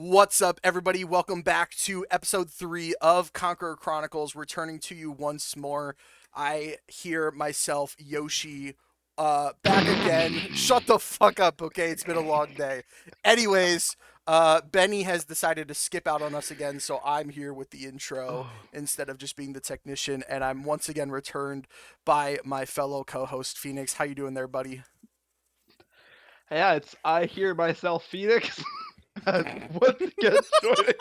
What's up, everybody? Welcome back to episode 3 of Conqueror Chronicles. Returning to you once more. I hear myself, Yoshi, back again. Shut the fuck up, okay? It's been a long day. Anyways, Benny has decided to skip out on us again, so I'm here with the intro instead of just being the technician, and I'm once again returned by my fellow co-host, Phoenix. How you doing there, buddy? Yeah, it's I hear myself, Phoenix. Once again, joining.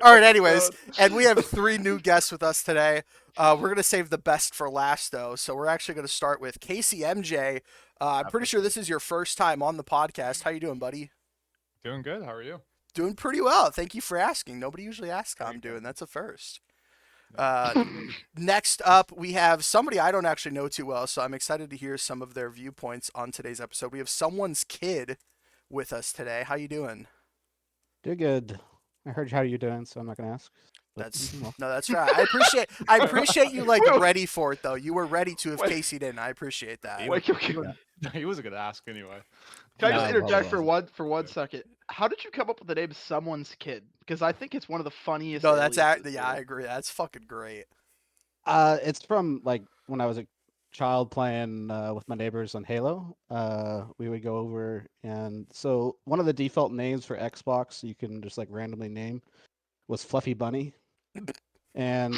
All right, anyways, and we have 3 new guests with us today. We're going to save the best for last, though. So we're actually going to start with KayceeMJ. I'm pretty sure this is your first time on the podcast. How you doing, buddy? Doing good. How are you? Doing pretty well. Thank you for asking. Nobody usually asks how Very I'm doing. good. That's a first. Next up, we have somebody I don't actually know too well, so I'm excited to hear some of their viewpoints on today's episode. We have someone's kid with us today. How you doing? Doing good. I heard how you're doing, so I'm not gonna ask. But That's well, no, that's right. I appreciate you like Wait. ready for it though. You were ready to if Wait. Casey didn't. I appreciate that. Wait, He was gonna ask anyway. can I just No, interject well, for one second? How did you come up with the name Someone's Kid? Because I think it's one of the funniest. No, that's aliases, yeah, I dude. agree. That's fucking great. it's from like when I was a child playing with my neighbors on Halo. We would go over, and so one of the default names for Xbox you can just like randomly name was Fluffy Bunny, and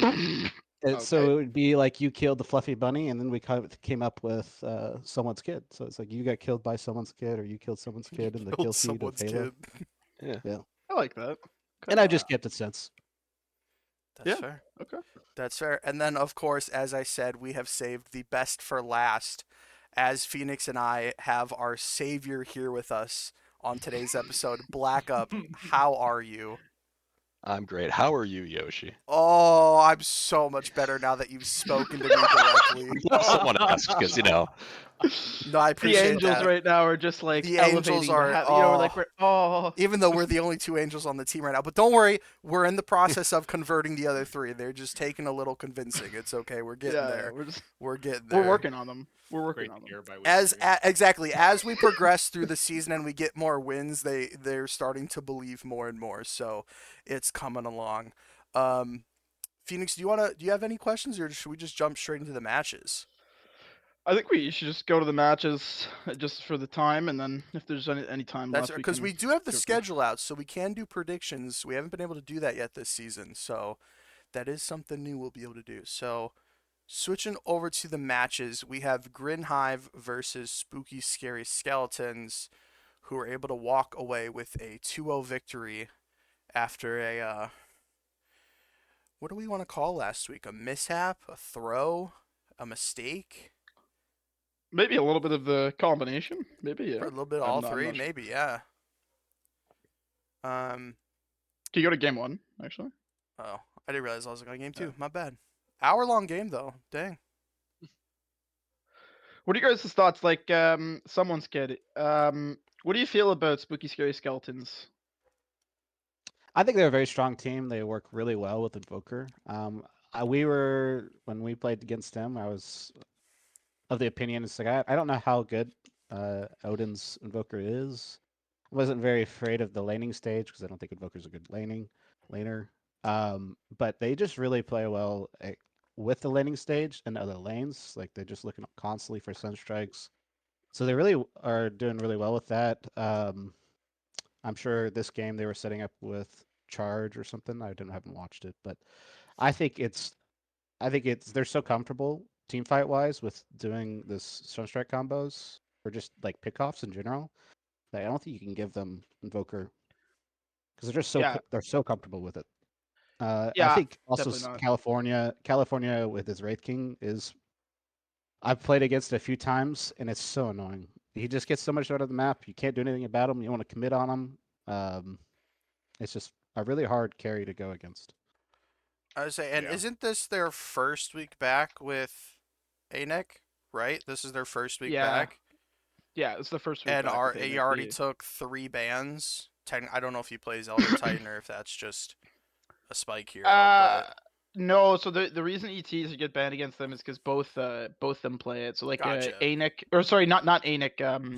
so Okay. it would be like you killed the Fluffy Bunny, and then we kind of came up with someone's kid. So it's like you got killed by someone's kid, or you killed someone's kid in the Killed kill feed of someone's Halo. kid. I like that. And I just kept it since. That's Yeah. fair. Okay. That's fair. And then of course, as I said, we have saved the best for last, as Phoenix and I have our savior here with us on today's episode. Black Up, how are you? I'm great. How are you, Yoshi? Oh, I'm so much better now that you've spoken to me directly. Someone asked because No, I The appreciate angels that. right now are just like The elevating angels are- the we're like Even though we're the only 2 angels on the team right now. But don't worry, we're in the process of converting the other 3. They're just taking a little convincing. It's okay. We're getting yeah, there. we're just We're getting there. we're working on them. We're working Great on to them. hear by week As three. exactly as we progress through the season and we get more wins, they're starting to believe more and more. So it's coming along. Phoenix, do you have any questions, or should we just jump straight into the matches? I think we should just go to the matches just for the time, and then if there's any time That's left, because can we do have the go through. schedule out, so we can do predictions. We haven't been able to do that yet this season, so that is something new we'll be able to do. So, switching over to the matches, we have Grinhive versus Spooky Scary Skeletons, who are able to walk away with a 2-0 victory after a what do we want to call last week? A mishap, a throw, a mistake, Maybe a little bit of the combination. Maybe, yeah. or a little bit of I'm all not- I'm 3, not sure. maybe, yeah. Um, Can you go to game one, actually? Oh, I didn't realize I was on game 2. My bad. Hour-long game though. Dang. What are you guys' thoughts? Like, someone's kid. What do you feel about Spooky Scary Skeletons? I think they're a very strong team. They work really well with Invoker. We were when we played against them. I was of the opinion it's like I don't know how good Odin's Invoker is. I wasn't very afraid of the laning stage because I don't think Invoker's a good laner. But they just really play well with the laning stage and other lanes. Like they're just looking constantly for sunstrikes. So they really are doing really well with that. I'm sure this game they were setting up with Charge or something. Haven't watched it, but I think it's they're so comfortable team fight wise with doing this Sunstrike combos or just like pickoffs in general that I don't think you can give them Invoker because they're just Yeah. they're so comfortable with it. I Yeah, think also definitely not. California with his Wraith King is I've played against it a few times and it's so annoying. He just gets so much out of the map. You can't do anything about him. You want to commit on him. It's just a really hard carry to go against. I would say, and Yeah. isn't this their first week back with ANEC, right? This is their first week Yeah, back. Yeah, it's the first week And back with he ANEC. already took 3 bans. I don't know if he plays Elder Titan or if that's just a spike hero. Uh, No, so the reason ETs get banned against them is because both them play it. So like Gotcha. Anik, or sorry, not Anik,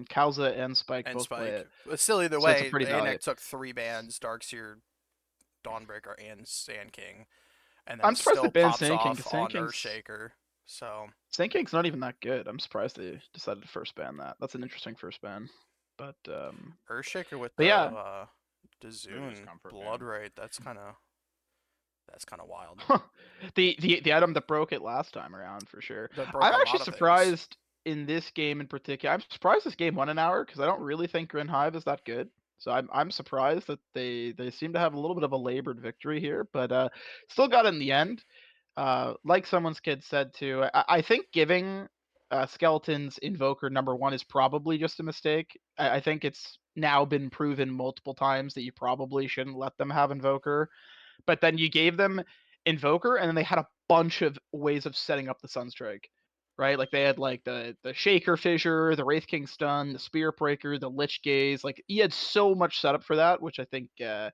Kalza and Spike And both play Spike. it. But still, either So it's a way, pretty Anik valid. took 3 bans: Darkseer, Dawnbreaker, and Sand King, and then I'm surprised still they banned pops Sand King, off 'cause Sand on King's Earthshaker. So Sand King's not even that good. I'm surprised they decided to first ban that. That's an interesting first ban. But Earthshaker with But the yeah. Dazoon comfort blood ban. rate, that's kind of wild. the item that broke it last time around for sure. That broke I'm a lot actually of things. surprised in this game in particular. I'm surprised this game won an hour because I don't really think Grin Hive is that good. So I'm surprised that they seem to have a little bit of a labored victory here, but still got it in the end. Like Someoneskid said too, I think giving Skeletons Invoker #1 is probably just a mistake. I think it's now been proven multiple times that you probably shouldn't let them have Invoker. But then you gave them Invoker, and then they had a bunch of ways of setting up the Sunstrike, right? Like they had like the Shaker Fissure, the Wraith King Stun, the Spirit Breaker, the Lich Gaze. Like he had so much setup for that, which I think, that's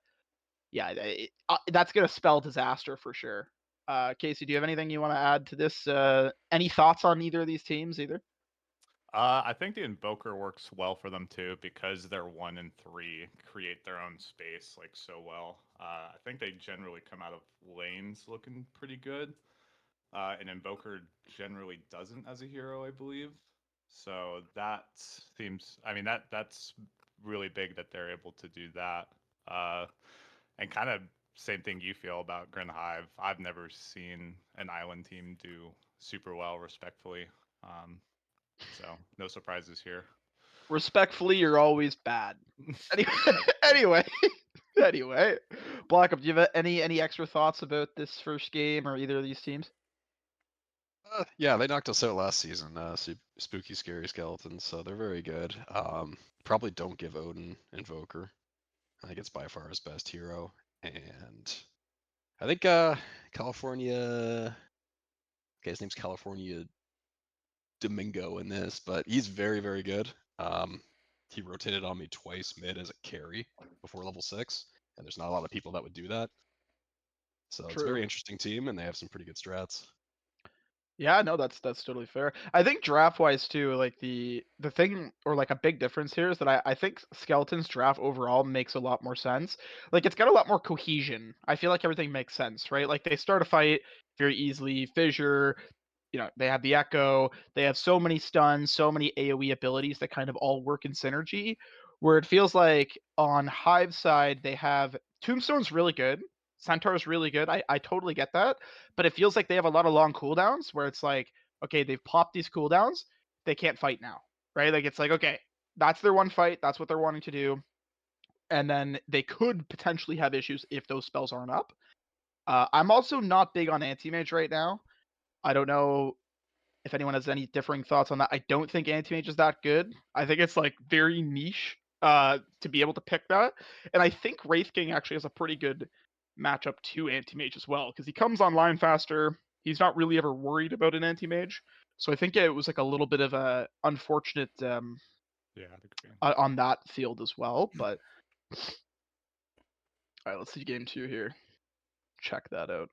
gonna spell disaster for sure. Casey, do you have anything you want to add to this? Any thoughts on either of these teams, either? I think the Invoker works well for them too because their 1 and 3 create their own space like so well. I think they generally come out of lanes looking pretty good. And Invoker generally doesn't as a hero, I believe. So that seems, I mean, that's really big that they're able to do that. And kind of same thing you feel about Grin Hive. I've never seen an island team do super well, respectfully. So no surprises here. Respectfully, you're always bad. Anyway, anyway, Black Up, do you have any extra thoughts about this first game or either of these teams? Yeah, they knocked us out last season. Spooky, scary skeletons, so they're very good. Probably don't give Odin Invoker. I think it's by far his best hero, and I think California. Okay, his name's California Domingo in this, but he's very, very good. He rotated on me twice mid as a carry before level 6, and there's not a lot of people that would do that. So it's a True. very interesting team, and they have some pretty good strats. Yeah, no, that's totally fair. I think draft wise too, like the thing or like a big difference here is that I think Skeleton's draft overall makes a lot more sense. Like it's got a lot more cohesion. I feel like everything makes sense, right? Like they start a fight very easily, fissure, they have the echo, they have so many stuns, so many AoE abilities that kind of all work in synergy. Where it feels like on Hive side, they have Tombstone's really good, Centaur's really good. I totally get that. But it feels like they have a lot of long cooldowns where it's like, okay, they've popped these cooldowns, they can't fight now. Right? Like it's like, okay, that's their one fight, that's what they're wanting to do. And then they could potentially have issues if those spells aren't up. I'm also not big on anti-mage right now. I don't know if anyone has any differing thoughts on that. I don't think anti-mage is that good. I think it's like very niche to be able to pick that. And I think Wraith King actually has a pretty good matchup to anti-mage as well because he comes online faster. He's not really ever worried about an anti-mage. So I think it was like a little bit of a unfortunate Yeah, I'd agree. on that field as well. But all right, let's see game 2 here. Check that out.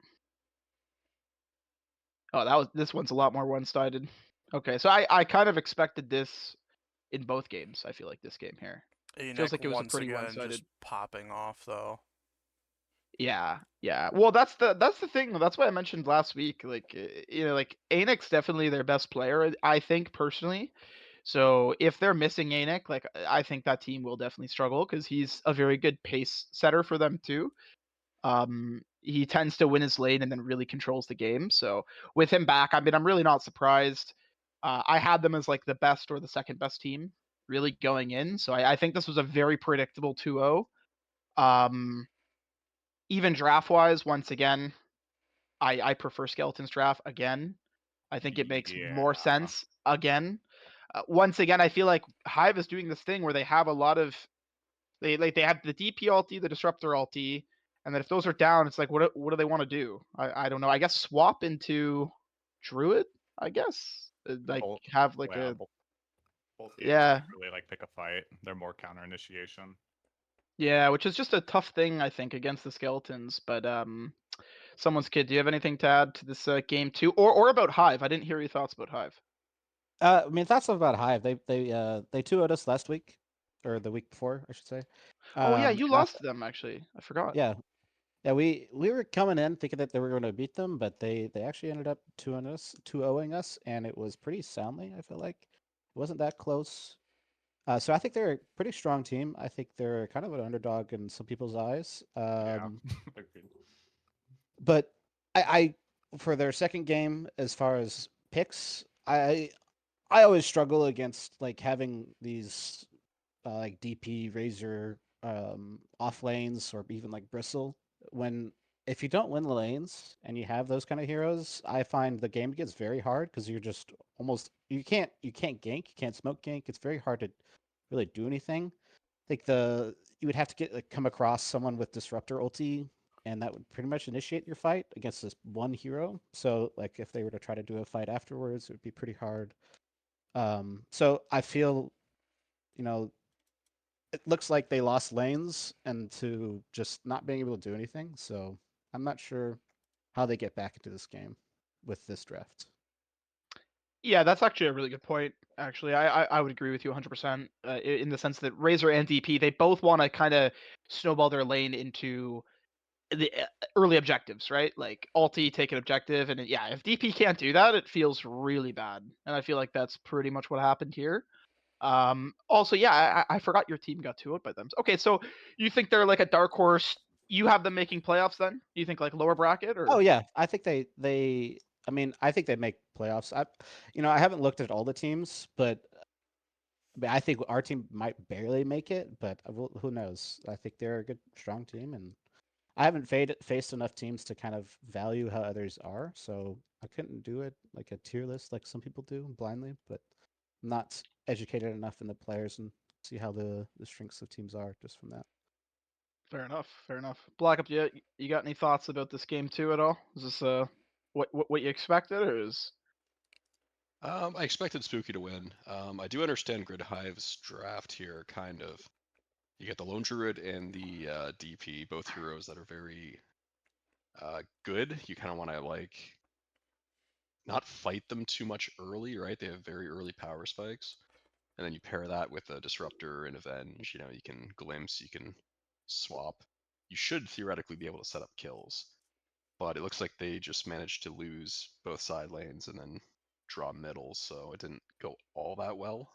Oh, this one's a lot more one-sided. Okay, so I kind of expected this in both games. I feel like this game here feels Anik like it was a once pretty again one-sided. just popping off though. Yeah. Well, that's the thing. That's what I mentioned last week. Like like Anik's definitely their best player. I think personally. So if they're missing Anik, like I think that team will definitely struggle because he's a very good pace setter for them too. He tends to win his lane and then really controls the game. So with him back, I mean, I'm really not surprised. I had them as like the best or the second best team really going in. So I think this was a very predictable 2-0. Even draft wise, once again, I prefer Skeleton's draft again. I think it makes more Yeah. sense again. Once again, I feel like Hive is doing this thing where they have a lot of they have the DP ulti, the disruptor ulti, and then if those are down, it's like what do they want to do? I don't know. I guess swap into Druid. I guess like Both, have like yeah, a both games yeah don't really like pick a fight. They're more counter initiation. yeah, which is just a tough thing I think against the skeletons. But Someoneskid, do you have anything to add to this game too, or about Hive? I didn't hear your thoughts about Hive. I mean, that's about Hive. They 2-0'd us last week, or the week before, I should say. Oh yeah, you And lost to them actually. I forgot. yeah, we were coming in thinking that they were going to beat them, but they actually ended up 2-0ing us, and it was pretty soundly. I feel like it wasn't that close. So I think they're a pretty strong team. I think they're kind of an underdog in some people's eyes. Yeah. Agreed. But I for their second game, as far as picks, I always struggle against like having these like DP Razor off lanes or even like Bristle. When if you don't win the lanes and you have those kind of heroes, I find the game gets very hard because you're just almost you can't gank, you can't smoke gank. It's very hard to really do anything. Like you would have to get like come across someone with disruptor ulti, and that would pretty much initiate your fight against this one hero. So like if they were to try to do a fight afterwards, it would be pretty hard. So I feel, you know, it looks like they lost lanes and to just not being able to do anything. So I'm not sure how they get back into this game with this draft. Yeah, that's actually a really good point. Actually, I would agree with you 100% in the sense that Razor and DP they both want to kind of snowball their lane into the early objectives, right? Like ulti, take an objective, and yeah, if DP can't do that, it feels really bad. And I feel like that's pretty much what happened here. Also, yeah, I forgot your team got 2-0 by them. Okay, so you think they're like a dark horse? You have them making playoffs then? You think like lower bracket or? Oh yeah, I think they. I mean, I think they make playoffs. I haven't looked at all the teams, but I think our team might barely make it. But who knows? I think they're a good, strong team, and I haven't faced enough teams to kind of value how others are. So I couldn't do it like a tier list like some people do blindly. But I'm not educated enough in the players and see how the strengths of teams are just from that. Fair enough. Fair enough. Black up, you got any thoughts about this game too at all? Is this what you expected, or is? I expected Spooky to win. I do understand Grid Hive's draft here, kind of. You get the Lone Druid and the DP, both heroes that are very good. You kind of want to like not fight them too much early, right? They have very early power spikes, and then you pair that with a Disruptor and Avenge. You know, you can glimpse, you can swap. You should theoretically be able to set up kills, but it looks like they just managed to lose both side lanes and then draw middle, so it didn't go all that well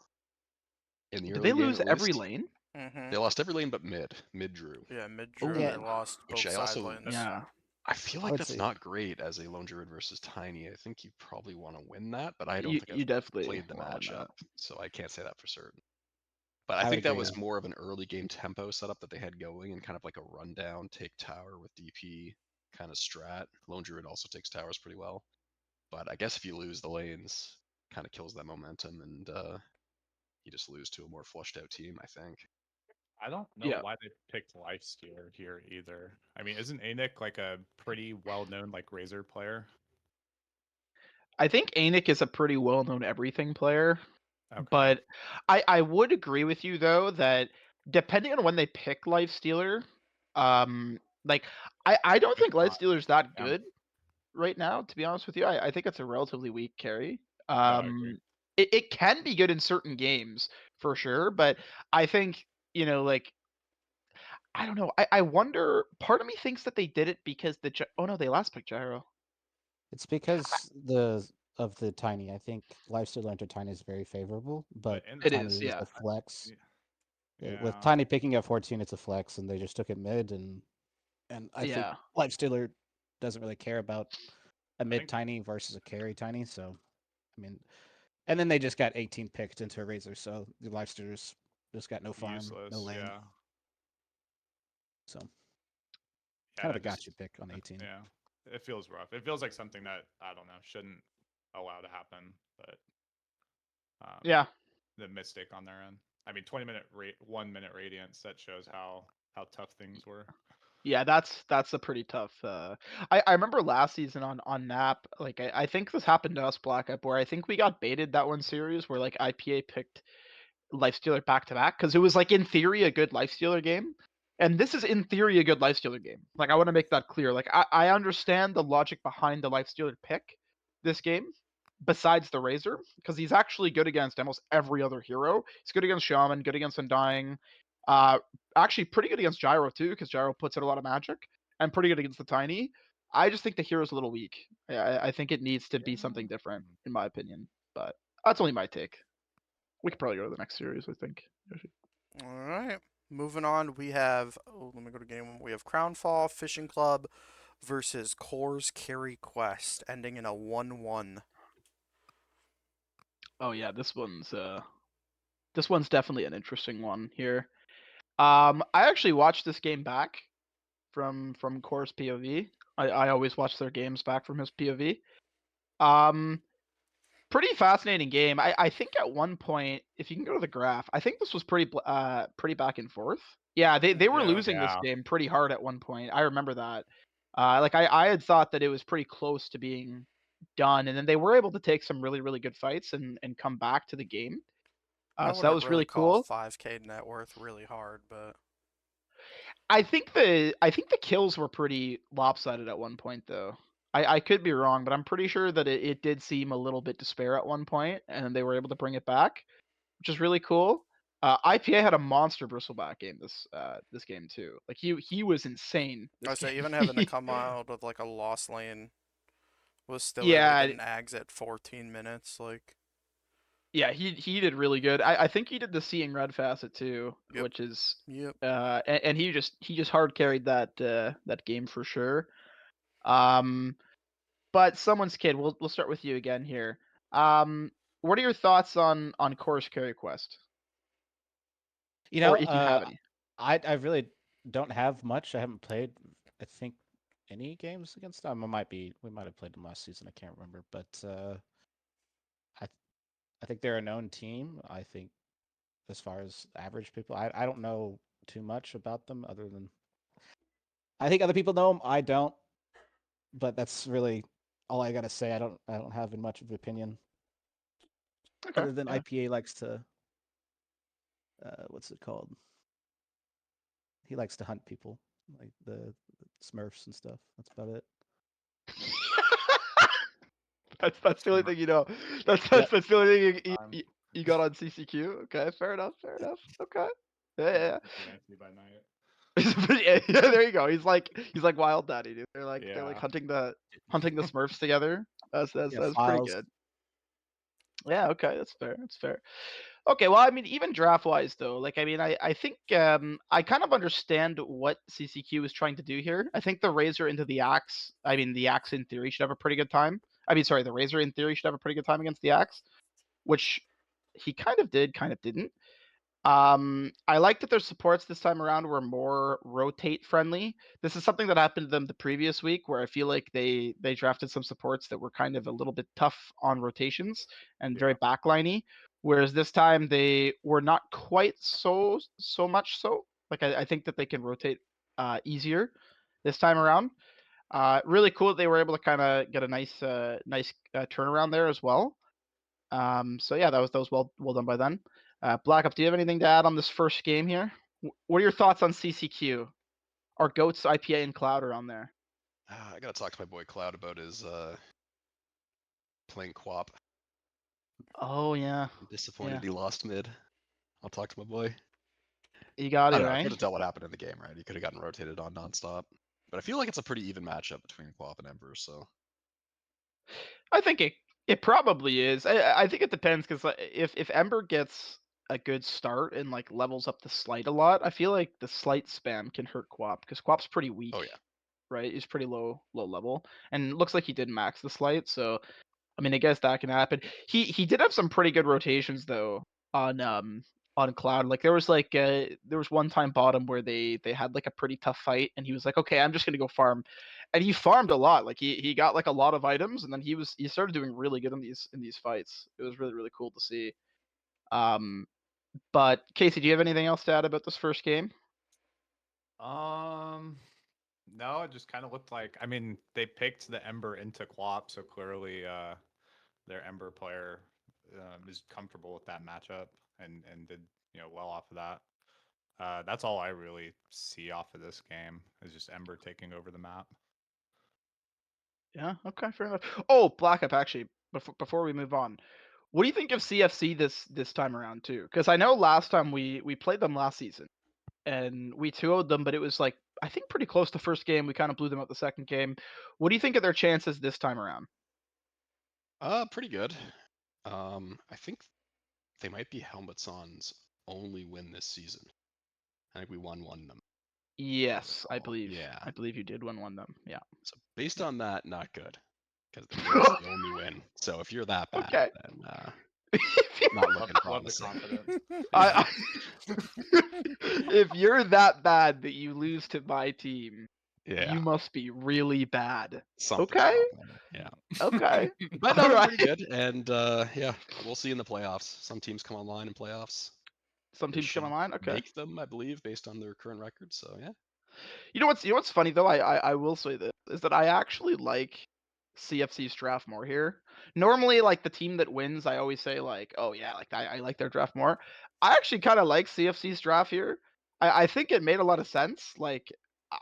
in the Did early they game lose at every least. lane? Mm-hmm. They lost every lane but mid. Mid drew. Yeah, mid drew. Oh, They Yeah, lost Which both I side also lanes. yeah. I feel I like would that's say not great as a Lone Druid versus Tiny. I think you probably want to win that, but I don't think You I've definitely played the want to win matchup, that. so I can't say that for certain. But I I would think that agree. was more of an early game tempo setup that they had going and kind of like a rundown, take tower with DP kind of strat. Lone Druid also takes towers pretty well. But I guess if you lose the lanes, kind of kills that momentum and you just lose to a more flushed out team, I think. I don't know Yeah, why they picked Lifestealer here either. I mean, isn't Anik like a pretty well-known like Razor player? I think Anik is a pretty well-known everything player, Okay. but I would agree with you though that depending on when they pick Lifestealer, like I don't It's think not. Lifestealer's that Yeah. good right now. To be honest with you, I think it's a relatively weak carry. No, I agree. It can be good in certain games for sure, but I think like I don't know. I wonder. Part of me thinks that they did it because oh no, they last picked Gyro. It's because the Tiny. I think Lifesteal into Tiny is very favorable, But but in It Tiny is, is yeah. a flex. With Yeah, Tiny picking up 14, it's a flex, and they just took it mid, and I think Yeah. Lifestealer doesn't really care about a I mid think Tiny versus a carry Tiny. So I mean, and then they just got 18 picked into a Razor, so the Lifestealers just got no farm, no useless. lane. Yeah. So Yeah, kind of a that just gotcha pick on 18. yeah. It feels rough. It feels like something that I don't know shouldn't allow to happen, but um, Yeah. the mistake on their end. I mean, 20-minute 1 minute radiance. That shows how tough things were. Yeah, that's a pretty tough. I remember last season on Nap, like I think this happened to us Black Up, where I think we got baited that one series where like IPA picked Lifestealer back to back because it was like in theory a good Lifestealer game, And this is in theory a good lifestealer game. Like I want to make that clear. Like I understand the logic behind the lifestealer pick this game, besides the Razor, because he's actually good against almost every other hero. He's good against Shaman, good against Undying, uh, actually pretty good against Gyro too, because Gyro puts out a lot of magic, and pretty good against the Tiny. I just think the hero's a little weak. I think it needs to be something different, in my opinion. But that's only my take. We could probably go to the next series, I think. All right. Moving on, we have. Oh, let me go to game one. We have Crownfall Fishing Club versus Core's Carry Quest, ending in a 1-1. Oh yeah, this one's definitely an interesting one here. I actually watched this game back from Core's POV. I always watch their games back from his POV. Um, Pretty fascinating game. I think at one point, if you can go to the graph, I think this was pretty back and forth. Yeah, they were Yeah. losing this Yeah. game pretty hard at one point. I remember that. Like I had thought that it was pretty close to being done, and then they were able to take some really good fights and come back to the game. I So that wouldn't was really really call cool. 5K net worth really hard, but I think the kills were pretty lopsided at one point though. I could be wrong, but I'm pretty sure that it did seem a little bit despair at one point, and they were able to bring it back, which is really cool. IPA had a monster bristleback game this game too. Like he was insane I this would say game. even having to come out of like a lost lane was still able to Yeah, get an Ags at 14 minutes. Like, yeah, he did really good. I think he did the Seeing Red facet too, yep, which is yep. and he just hard carried that game for sure. Um, but Someoneskid, we'll start with you again here. Um, what are your thoughts on Course Carry Quest, You know, or if you have any? I really don't have much. I haven't played, I think, any games against them. We might have played them last season. I can't remember, but I I think they're a known team. I think as far as average people, I don't know too much about them other than I think other people know them. I don't, but that's really all I gotta say. I don't have much of an opinion Okay, other than yeah. IPA likes to what's it called? He likes to hunt people like the Smurfs and stuff. That's about it. That's the only thing you know. That's Yep. that's the only thing Time. you got on CCQ. Okay, fair enough. Fair enough. Okay. Yeah, Nancy by night. yeah. Yeah, there you go. He's like Wild Daddy, dude. They're like Yeah. hunting the Smurfs together. That's Yeah, that's pretty files. good. Yeah, okay, that's fair. That's fair. Okay, well, I mean, even draft wise though, like I mean, I think I kind of understand what CCQ is trying to do here. I think the Razor into the Axe, I mean, the Axe in theory should have a pretty good time. I mean, sorry, the Razor in theory should have a pretty good time against the Axe, which he kind of did, kind of didn't. I like that their supports this time around were more rotate friendly. This is something that happened to them the previous week, where I feel like they drafted some supports that were kind of a little bit tough on rotations and very Yeah. backliney. Whereas this time they were not quite so much so. Like I think that they can rotate easier this time around. Really cool that they were able to kind of get a nice turnaround there as well. So yeah, that was well done by them. Black Up, do you have anything to add on this first game here? What are your thoughts on CCQ? Our goats, IPA, and Cloud are on there. I gotta talk to my boy Cloud about his playing Quap. Oh yeah, I'm disappointed yeah. he lost mid. I'll talk to my boy. You got I it don't know. It's right. hard to tell what happened in the game, right? He could have gotten rotated on nonstop. But I feel like it's a pretty even matchup between Quap and Ember, so I think it probably is. I think it depends because if Ember gets a good start and like levels up the slight a lot, I feel like the slight spam can hurt Quap because Quap's pretty weak, oh yeah. right? He's pretty low level, and it looks like he did max the slight, so I mean, I guess that can happen. He did have some pretty good rotations though on Cloud. Like there was one time bottom where they had like a pretty tough fight, and he was like, okay, I'm just gonna go farm, and he farmed a lot. Like he got like a lot of items, and then he started doing really good in these fights. It was really cool to see. Um, but Casey, do you have anything else to add about this first game? Um, no, it just kind of looked like. I mean, they picked the Ember into Quap, so clearly, their Ember player is comfortable with that matchup and did well off of that. That's all I really see off of this game is just Ember taking over the map. Yeah. Okay. Fair enough. Oh, Black Up. Actually, before we move on, what do you think of CFC this time around too? Because I know last time we played them last season and we 2-0'd them, but it was like I think pretty close the first game. We kind of blew them out the second game. What do you think of their chances this time around? Pretty good. I think they might be Helmets On's only win this season. I think we won them. Yes, I Oh, believe. yeah. I believe you did win them. Yeah. So based on that, not good. Because that's the only win. So if you're that bad, Okay. then If you- not Love, looking love the promising. confidence. I, if you're that bad that you lose to my team, Yeah, you must be really bad. something's Okay. wrong there. Yeah. Okay. But no, they're Alright. pretty good. And yeah, we'll see in the playoffs. Some teams come online in playoffs. Some They teams come should online. Okay. make them, I believe, based on their current record. So yeah. You know what's funny though? I will say this is that I actually like CFC's draft more here. Normally, like the team that wins, I always say like, oh yeah, like I like their draft more. I actually kind of like CFC's draft here. I think it made a lot of sense. Like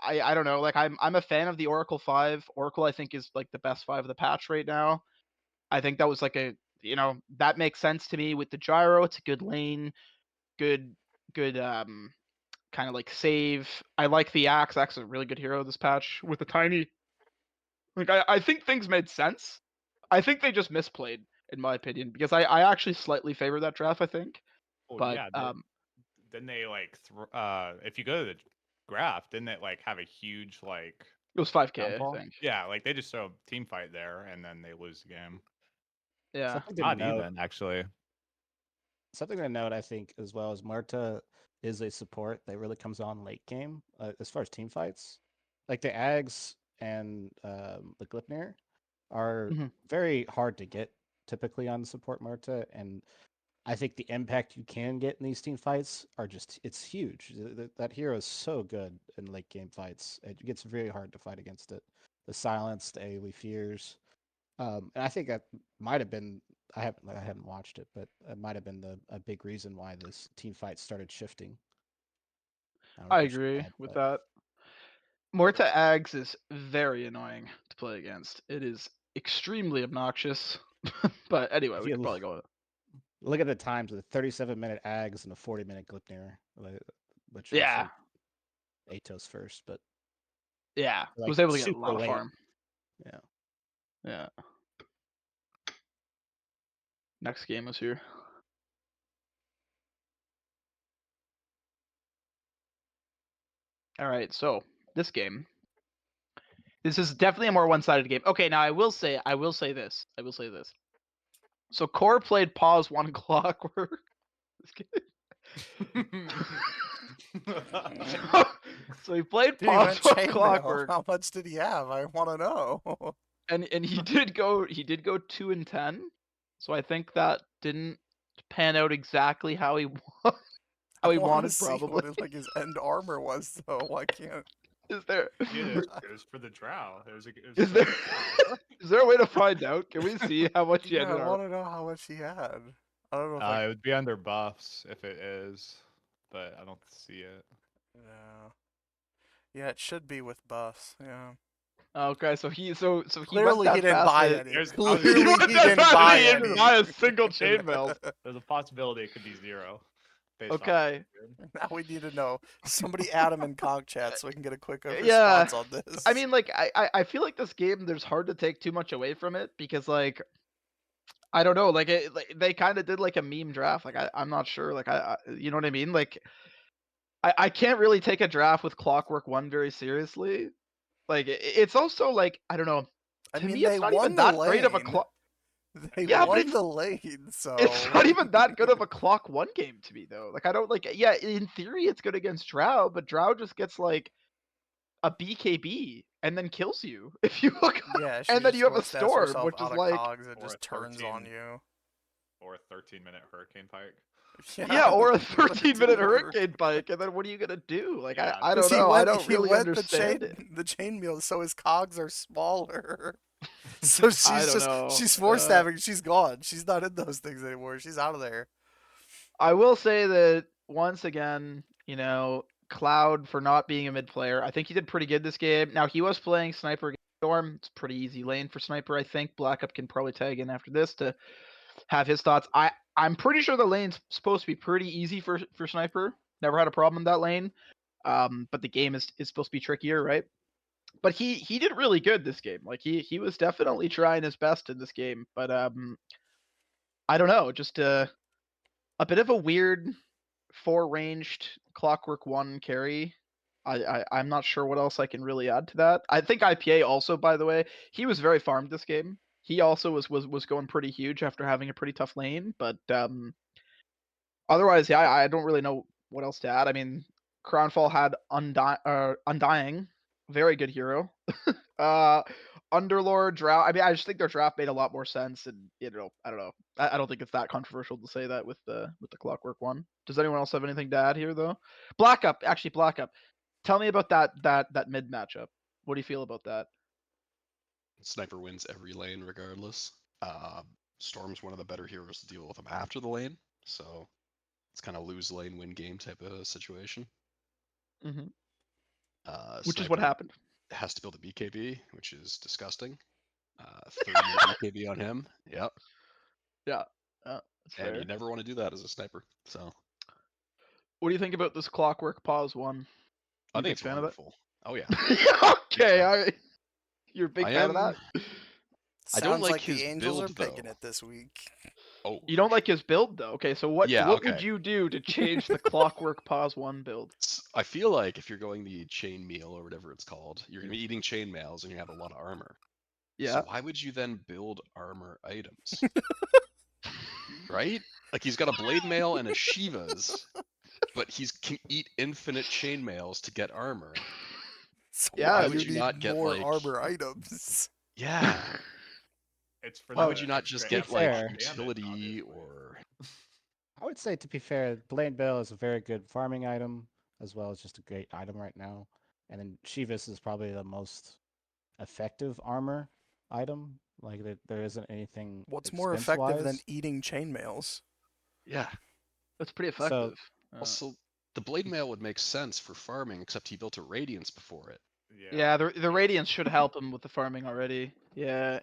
I don't know, like I'm a fan of the Oracle 5. Oracle I think is like the best 5 of the patch right now. I think that was like a that makes sense to me with the gyro. It's a good lane, good kind of like save. I like the axe. Axe is a really good hero this patch with the tiny. Like I think things made sense. I think they just misplayed, in my opinion, because I actually slightly favor that draft. I think, Well, but yeah. Didn't they like? If you go to the graph, didn't it like have a huge like it was 5K. I downfall? think. Yeah, like they just throw a team fight there and then they lose the game. Yeah. Something to Not note. even actually. Something to note, I think, as well as Marta is a support that really comes on late game as far as team fights. Like the Ags and the Glipnir are Mhm. very hard to get typically on support Marta, and I think the impact you can get in these team fights are it's huge. That hero is so good in late game fights. It gets very hard to fight against it. The silence, the AoE fears. And I think that might have been I haven't watched it, but it might have been a big reason why this team fight started shifting. I don't know I if we should agree add, with but that. Morta Ags is very annoying to play against. It is extremely obnoxious. But anyway, if we you could probably go. look at the times with a 37-minute Ags and a 40-minute Glipnir, which was Yeah. like Atos first, but Yeah. like Was able to get a super lot of late. farm. Yeah. Yeah. Next game is here. All right, so this game. This is definitely a more one-sided game. Okay, now I will say this. So Core played Pause One Clockwork. so he played Dude, he Pause went One chainmail. Clockwork, How much did he have? I want to know. and he did go 2-10. So I think that didn't pan out exactly how he I want to wanted see probably. what his end armor was, though. Why can't? Is there It was for the drow. It was is for there the drow. is there a way to find out? Can we see how much he Yeah, ended I up? want to know how much he had. I don't know if It would be under buffs if it is, but I don't see it. Yeah. Yeah, it should be with buffs. Yeah. Okay, so he went Clearly, that he didn't fast buy that- any. There's- Clearly, he went that didn't fast buy that he didn't any. buy a single chainmail. There's a possibility it could be 0. based off Okay. Now we need to know. Somebody add him in Conk chat so we can get a quick Yeah. response on this. I mean, like, I feel like this game, there's hard to take too much away from it because, like, I don't know, like, they kind of did like a meme draft. Like, I'm not sure. Like, you know what I mean? Like, I can't really take a draft with Clockwork One very seriously. Like, it's also like, I don't know. I To mean, me, they it's not won even the that great of a lane. clock. They Yeah, but won it's the lane, so it's not even that good of a clock one game to me though. Like I don't like yeah, in theory it's good against Drow, but Drow just gets like a BKB and then kills you if you look yeah. She and then just you have a one stabs storm, herself which is out of like cogs and Or a just turns 13. on you. Or a 13-minute hurricane pike. yeah, or a what 13-minute do? hurricane bike, and then what are you gonna do? Like Yeah, I don't He know. went, I don't he really went understand it. the chainmail, so his cogs are smaller. So I don't know. she's force stabbing. She's gone. She's not in those things anymore. She's out of there. I will say that once again, You know, Cloud for not being a mid player. I think he did pretty good this game. Now he was playing Sniper against Storm. It's a pretty easy lane for Sniper, I think. Black Up can probably tag in after this to have his thoughts. I'm pretty sure the lane's supposed to be pretty easy for Sniper. Never had a problem in that lane. But the game is supposed to be trickier, right? But he did really good this game. Like he was definitely trying his best in this game. But I don't know, just a bit of a weird four ranged Clockwork 1 carry. I'm not sure what else I can really add to that. I think IPA also, by the way, he was very farmed this game. He also was going pretty huge after having a pretty tough lane, but otherwise, yeah, I don't really know what else to add. I mean, Crownfall had Undying, very good hero. Underlord draft. I mean, I just think their draft made a lot more sense, and I don't know. I don't think it's that controversial to say that with the Clockwork one. Does anyone else have anything to add here, though? Black Up. Tell me about that mid matchup. What do you feel about that? Sniper wins every lane regardless. Storm's one of the better heroes to deal with him after the lane, so it's kind of lose lane win game type of situation. Mm-hmm. Which is what Sniper happened. has to build a BKB, which is disgusting. 30 more BKB on him. Yep. Yeah. That's And fair. you never want to do that as a sniper. So What do you think about this Clockwork Pause one? I You think big it's fan wonderful. Oh yeah. of that? Okay, Yeah. you're a big I fan of am. that? I don't Sounds like like the his Angels are build, picking though. it this week. Oh. You don't like his build though. Okay, so what Yeah, what okay. would you do to change the Clockwork Pause 1 build? I feel like if you're going the chain meal or whatever it's called, you're gonna be eating chain mails and you have a lot of armor. Yeah. So why would you then build armor items? Right? Like he's got a blade mail and a Shiva's, but he can eat infinite chain mails to get armor. So Yeah, why Why do would you you need not get more like armor items? yeah? It's for Why the would you not extra just be get extra like fair. damage, utility obviously. or I would say, to be fair, Blade Bill is a very good farming item, as well as just a great item right now. And then Shivas is probably the most effective armor item. Like there isn't anything What's more expense effective than wise. eating chainmails? yeah? That's pretty So effective. Also, the blade mail would make sense for farming, except he built a radiance before it. Yeah, the Radiance should help him with the farming already. Yeah.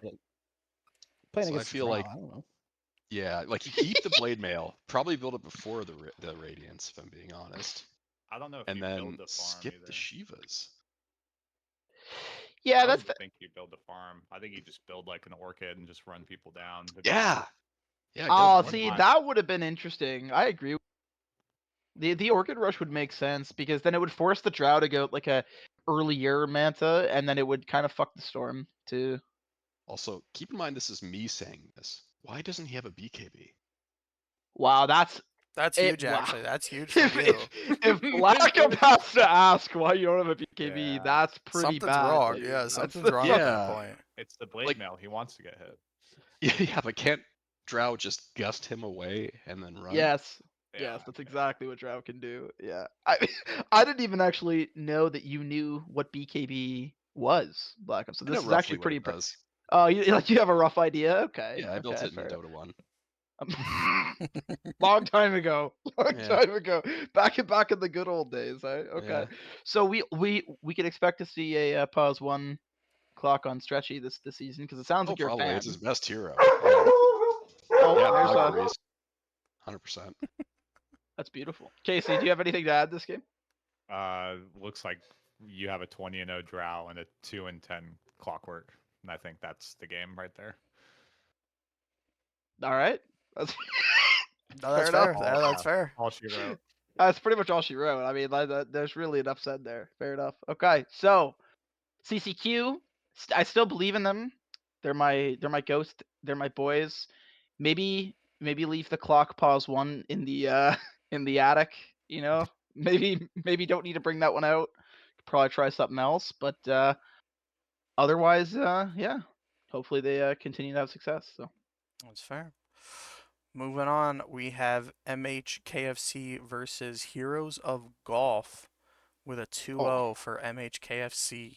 playing So I against feel Drow, like I don't know. yeah, like keep the blade mail, probably build it before the radiance, if I'm being honest, I don't know if and you then build the farm skip either. the Shivas. Yeah, I that's don't think you build the farm. I think you just build like an orchid and just run people down. To be Yeah, honest. yeah. Get Oh, one. see, Why? that would have been interesting. I agree. The Orchid Rush would make sense because then it would force the Drow to go like a earlier Manta, and then it would kind of fuck the Storm too. Also, keep in mind this is me saying this. Why doesn't he have a BKB? Wow, that's That's it. huge, Wow. actually. That's huge from you. If Black Up has to ask why you don't have a BKB, Yeah. that's pretty Something's bad. wrong. Dude. Yeah, That's something's wrong at that Yeah. point. It's the blade Like- mail. He wants to get hit. Yeah, but can't Drow just gust him away and then run? Yes. Yeah, Yes, that's exactly what Drow can do. Yeah. I didn't even actually know that you knew what BKB was, Black Up. So I know this is roughly actually what pretty it does. Oh, you have a rough idea? Okay. Yeah, I built Okay, it in fair. Dota 1. Long time ago. Long Yeah. time ago. Back in the good old days. Okay. Yeah. So we could expect to see a pause 1 clock on Stretchy this season because it sounds Oh, like you're a probably. fan. It's his best hero. Oh, Yeah, there's Dog Breeze. 100%. that's beautiful. Casey, do you have anything to add this game? Looks like you have a 20-0 Drow and a 2-10 Clockwork, and I think that's the game right there. All right. That's No, that's Fair fair. enough. That's fair. All she wrote. That's pretty much all she wrote. I mean, there's really enough said there. Fair enough. Okay, so CCQ, I still believe in them. They're my ghost. They're my boys. Maybe leave the clock pause 1 in the in the attic. You know, maybe don't need to bring that one out. Could probably try something else, but otherwise, yeah. Hopefully they continue to have success. So That's fair. Moving on, we have MHKFC versus Heroes of Golf with a 2-0 for MHKFC.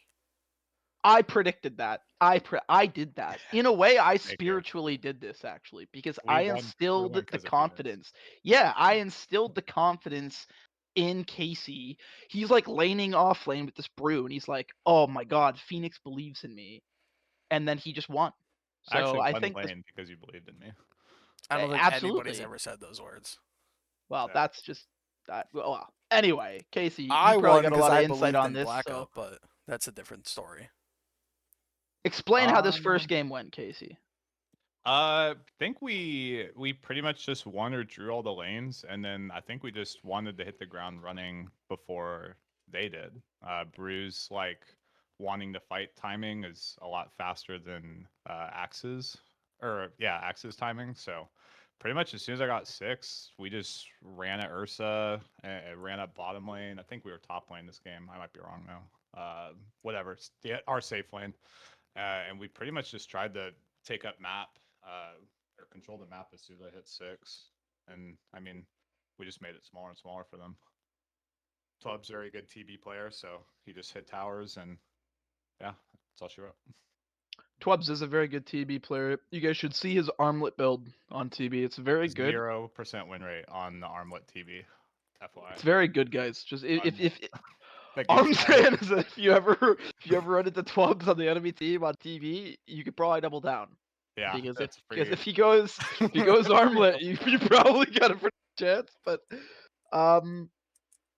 I predicted that. I did that. In a way, I Thank you. spiritually did this actually because We I won instilled the 'cause of Venus. confidence. Yeah, I instilled the confidence in KayceeMJ. He's like laning off lane with this brew, and he's like, "Oh my god, Phoenix believes in me," and then he just won. I So actually I won think this, lane because you believed in me. I don't think anybody's absolutely. ever said those words. Well, Yeah. that's just that. Well, anyway, Casey, you I probably won got a because lot of I insight believed on in this. Blackout, So but that's a different story. explain how this Um, first game went, Casey. think we pretty much just won or drew all the lanes, and then I think we just wanted to hit the ground running before they did. Brew's like wanting to fight timing is a lot faster than Axe's, or yeah, Axe's timing. So pretty much as soon as I got 6, we just ran at Ursa and ran up bottom lane. I think we were top lane this game. I might be wrong though. Whatever, our safe lane, and we pretty much just tried to take up map or control the map as soon as I hit 6. And I mean, we just made it smaller and smaller for them. Tubb's a very good TB player, so he just hit towers, and yeah, that's all she wrote. Twubs is a very good TB player. You guys should see his armlet build on TB. It's very good. 0% win rate on the armlet TV. FYI. It's very good, guys. Just if That all game's I'm fun. saying is that if you ever run into Twubs on the enemy team on TV, you could probably double down. Yeah, Because that's if he goes armlet, you probably got a pretty good chance. But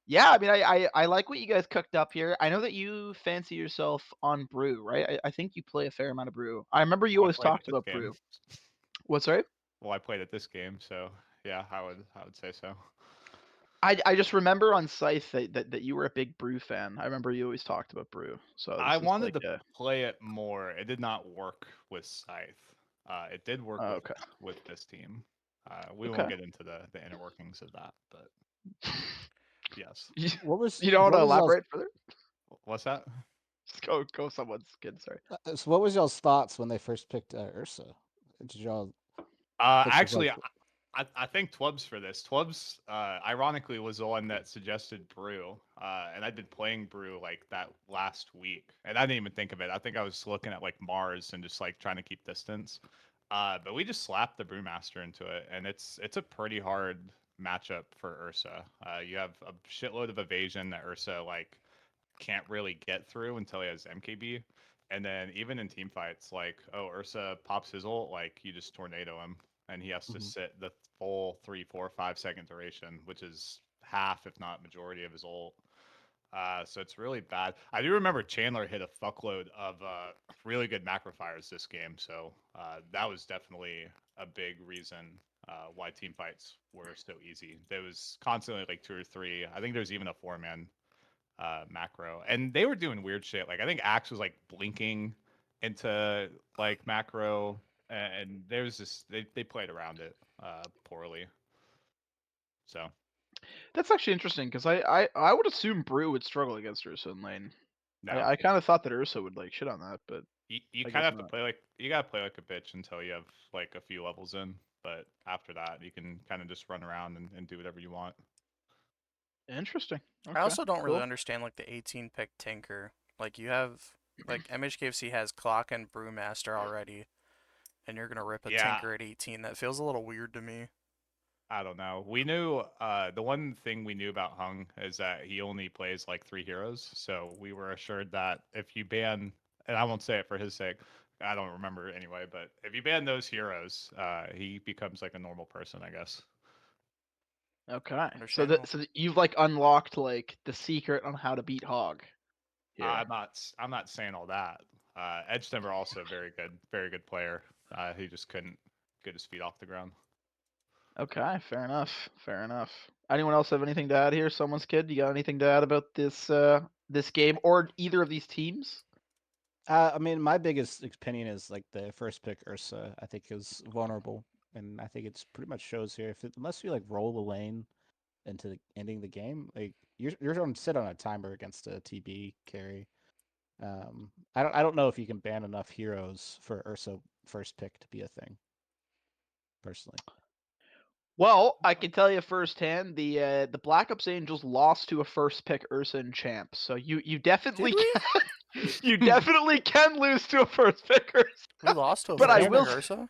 yeah, I mean, I like what you guys cooked up here. I know that you fancy yourself on Brew, right? I think you play a fair amount of Brew. I remember you Well, I always played at talked this about game. Brew. What's right? Well, I played at this game, so yeah, I would say so. I just remember on Scythe that you were a big Brew fan. I remember you always talked about Brew. So I this is wanted like to play it more. It did not work with Scythe. It did work oh, with okay. with this team. We won't Okay. get into the inner workings of that, but yes. What was You don't want what to was y'all's elaborate further? What's that? Just go someone's kid, sorry. so what was y'all's thoughts when they first picked Ursa? Did y'all think it was Actually, like I think Twubs for this. Twubs, ironically, was the one that suggested Brew, and I'd been playing Brew like that last week, and I didn't even think of it. I think I was looking at like Mars and just like trying to keep distance. But we just slapped the Brewmaster into it, and it's a pretty hard matchup for Ursa. You have a shitload of evasion that Ursa like can't really get through until he has MKB. And then even in team fights, like, oh, Ursa pops his ult, like you just tornado him, and he has to sit the full 3, 4, 5 second duration, which is half, if not majority, of his ult. So it's really bad. I do remember Chandler hit a fuckload of really good macro fires this game, so that was definitely a big reason why team fights were so easy. There was constantly like 2 or 3. I think there's even a 4-man macro, and they were doing weird shit. Like I think Axe was like blinking into like macro, and there's just they played around it poorly. So That's actually interesting because I would assume Brew would struggle against Ursa in lane. no, I kind of thought that Ursa would like shit on that, but you I kind guess of have to not. play like you gotta play like a bitch until you have like a few levels in. But after that, you can kind of just run around and do whatever you want. Interesting. I also don't really cool. understand like the 18 pick Tinker. Like you have like MHKFC has Clock and Brewmaster already, and you're gonna rip a Yeah, Tinker at 18. That feels a little weird to me. I don't know. We knew the one thing we knew about Hung is that he only plays like 3 heroes. So we were assured that if you ban, and I won't say it for his sake, I don't remember anyway, but if you ban those heroes, he becomes like a normal person, I guess. Okay. Understandable. So that you've like unlocked like the secret on how to beat Hog. Here. I'm not saying all that. Edge Timber also very good player. He just couldn't get his feet off the ground. Okay, fair enough. Fair enough. Anyone else have anything to add here? Someoneskid, you got anything to add about this game or either of these teams? I mean, my biggest opinion is like the first pick Ursa. I think is vulnerable, and I think it's pretty much shows here. Unless you like roll the lane into ending the game, like you're going to sit on a timer against a TB carry. I don't know if you can ban enough heroes for Ursa first pick to be a thing. Personally, Well, I can tell you firsthand, the Black Ops Angels lost to a first pick Ursa and champ. So you definitely Did we? can, you definitely can lose to a first pick Ursa. We lost to a But I first will pick Ursa.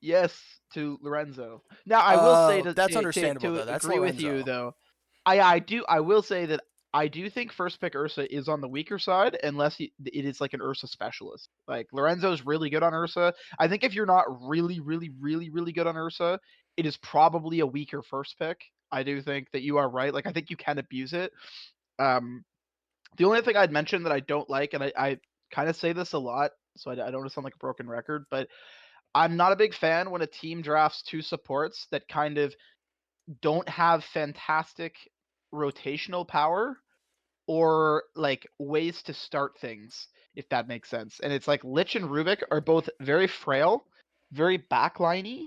yes to Lorenzo. Now I will say That's to understandable though. That's agree with you Lorenzo. though. I will say that I do think first pick Ursa is on the weaker side unless it is like an Ursa specialist. Like Lorenzo's really good on Ursa. I think if you're not really, really, really, really good on Ursa, it is probably a weaker first pick. I do think that you are right. Like I think you can abuse it. The only thing I'd mention that I don't like, and I kind of say this a lot, so I don't want to sound like a broken record, but I'm not a big fan when a team drafts two supports that kind of don't have fantastic rotational power or like ways to start things, if that makes sense. And it's like Lich and Rubik are both very frail, very backliney,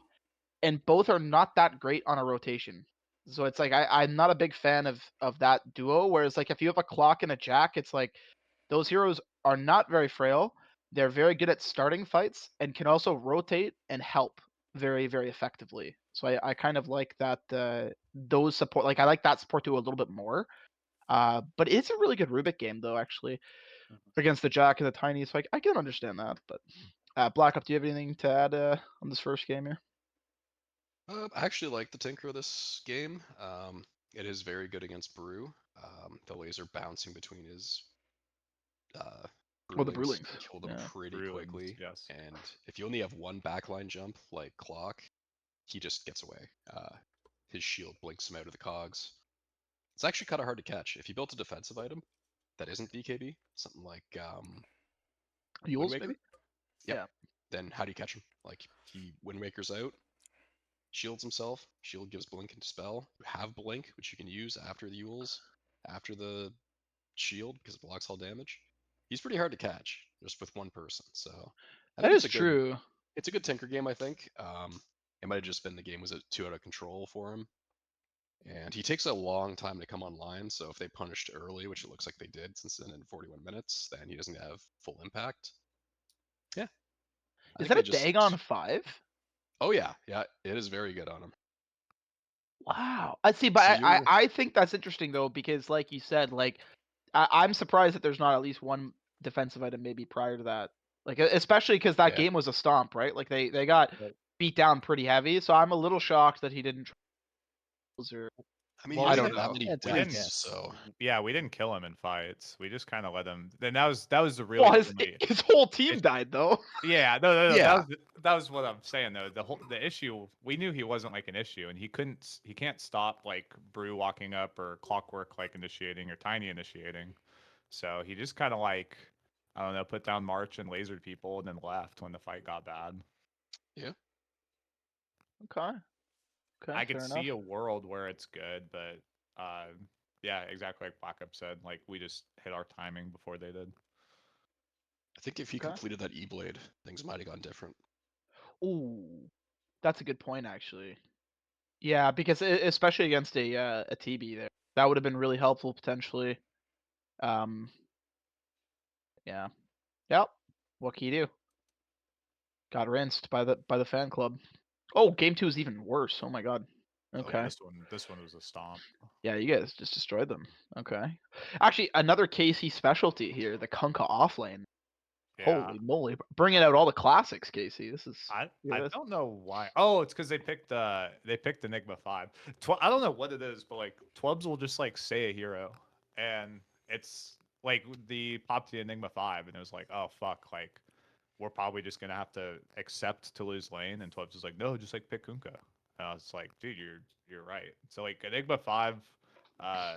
and both are not that great on a rotation. So it's like I'm not a big fan of that duo. Whereas like if you have a Clock and a Jack, it's like those heroes are not very frail. They're very good at starting fights and can also rotate and help very, very effectively. So I kind of like that those support, like I like that support duo a little bit more. But it's a really good Rubik game though, actually, against the Jack and the Tiny. So I can understand that. But Black Up, do you have anything to add on this first game here? I actually like the Tinker this game. It is very good against Brew. The laser bouncing between his Oh, the Brewlings Brewlings. can kill them Yeah. pretty Brewlings, quickly. yes. And if you only have one backline jump, like Clock, he just gets away. His shield blinks him out of the cogs. It's actually kind of hard to catch. If you built a defensive item that isn't BKB, something like Wind Yules, Waker, maybe? yep. Yeah. Then how do you catch him? Like he Wind Waker's out, shields himself. Shield gives blink and dispel. You have blink, which you can use after the Yules, after the shield because it blocks all damage. He's pretty hard to catch just with one person. So I That think is true. it's a good Tinker game. I think it might have just been the game was too out of control for him, and he takes a long time to come online. So if they punished early, which it looks like they did, since then in 41 minutes, then he doesn't have full impact. Yeah, I Is think that they a just. Dagon 5? Oh yeah, yeah, it is very good on him. Wow. I see, but So I think that's interesting though, because like you said, like I'm surprised that there's not at least one defensive item maybe prior to that. Like especially because that Yeah. game was a stomp, right? Like they got Right. beat down pretty heavy. So I'm a little shocked that he didn't or I mean, Well, he I doesn't don't have that know. many It's We my didn't. deaths, guess. so Yeah, we didn't kill him in fights. We just kind of let him. Then that was the really Well, only. his whole team It- died though. Yeah, no. yeah, That was what I'm saying though. The issue we knew he wasn't like an issue, and he can't stop like Brew walking up or Clockwork like initiating or Tiny initiating. So he just kind of like I don't know, put down March and lasered people, and then left when the fight got bad. yeah. Okay. Okay, I could fair see enough. a world where it's good, but yeah, exactly like Black Up said, like we just hit our timing before they did. I think if he Okay. completed that E-Blade, things might have gone different. Ooh, that's a good point actually. Yeah, because especially against a TB there, that would have been really helpful potentially. Um, yeah. Yep. What can you do? Got rinsed by the fan club. Oh, game 2 is even worse. Oh my god. Oh yeah, Okay. this one was a stomp. Yeah, you guys just destroyed them. Okay. Actually, another KC specialty here, the Kunkka offlane. Yeah. Holy moly. Bringing out all the classics, Casey. This is I don't know why. Oh, it's because they picked Enigma 5. I don't know what it is, but like Twubs will just like say a hero, and it's like the popped the Enigma 5, and it was like, oh fuck, like we're probably just gonna have to accept to lose lane, and Twubs was like, no, just like pick Kunkka. And I was like, dude, you're right. So like Enigma 5, I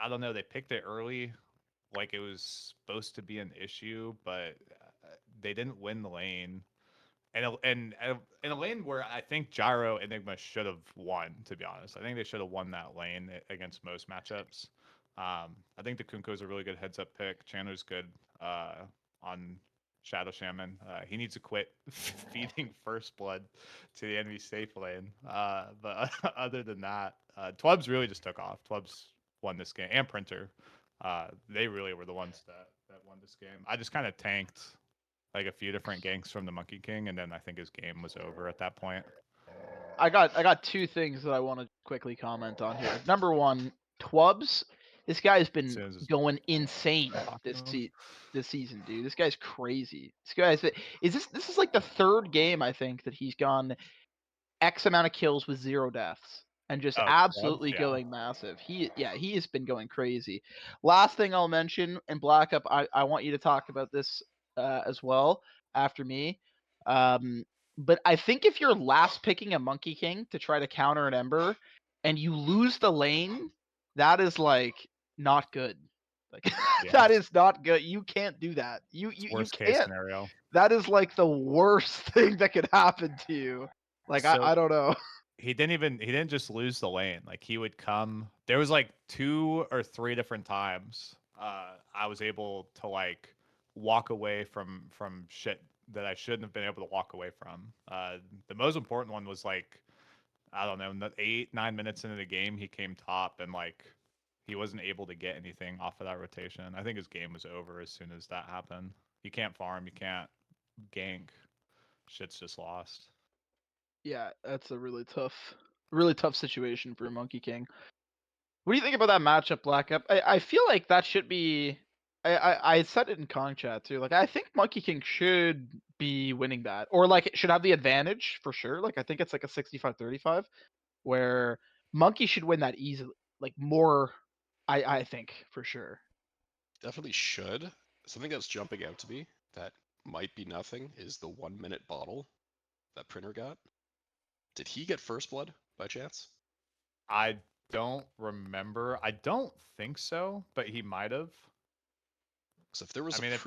don't know, they picked it early, like it was supposed to be an issue, but they didn't win the lane and in a lane where I think Gyro Enigma should have won. To be honest, I think they should have won that lane against most matchups. I think the Kunko is a really good heads up pick. Chandler's good on Shadow Shaman. He needs to quit feeding first blood to the enemy safe lane. But other than that, Twubs really just took off. Twubs won this game, and Printer. They really were the ones that won this game. I just kind of tanked like a few different ganks from the Monkey King, and then I think his game was over at that point. I got two things that I want to quickly comment on here. Number one, Twubs. This guy's been Soon as it's going insane talking to him. this season, dude. This guy's crazy. This is like the third game I think that he's gone X amount of kills with 0 deaths. and just Oh, absolutely yeah. going massive. He has been going crazy. Last thing I'll mention, and Black Up, I want you to talk about this as well after me. But I think if you're last picking a Monkey King to try to counter an Ember and you lose the lane, that is like not good. Like Yeah, that is not good. You can't do that. You worst case can't. scenario. That is like the worst thing that could happen to you. Like So I don't know. he didn't just lose the lane. Like he would come. There was like 2 or 3 different times I was able to like walk away from shit that I shouldn't have been able to walk away from. The most important one was like I don't know, 8-9 minutes into the game, he came top and like he wasn't able to get anything off of that rotation. I think his game was over as soon as that happened. You can't farm, you can't gank. Shit's just lost. Yeah, that's a really tough situation for Monkey King. What do you think about that matchup, Black Up? I feel like that should be. I said it in Kong chat too. Like I think Monkey King should be winning that, or like it should have the advantage for sure. Like I think it's like a 65-35, where Monkey should win that easily. Like more, I think for sure. Definitely should. Something that's jumping out to me that might be nothing is the 1 minute bottle that Printer got. Did he get first blood by chance? I don't remember. I don't think so, but he might have. So if there was I mean, if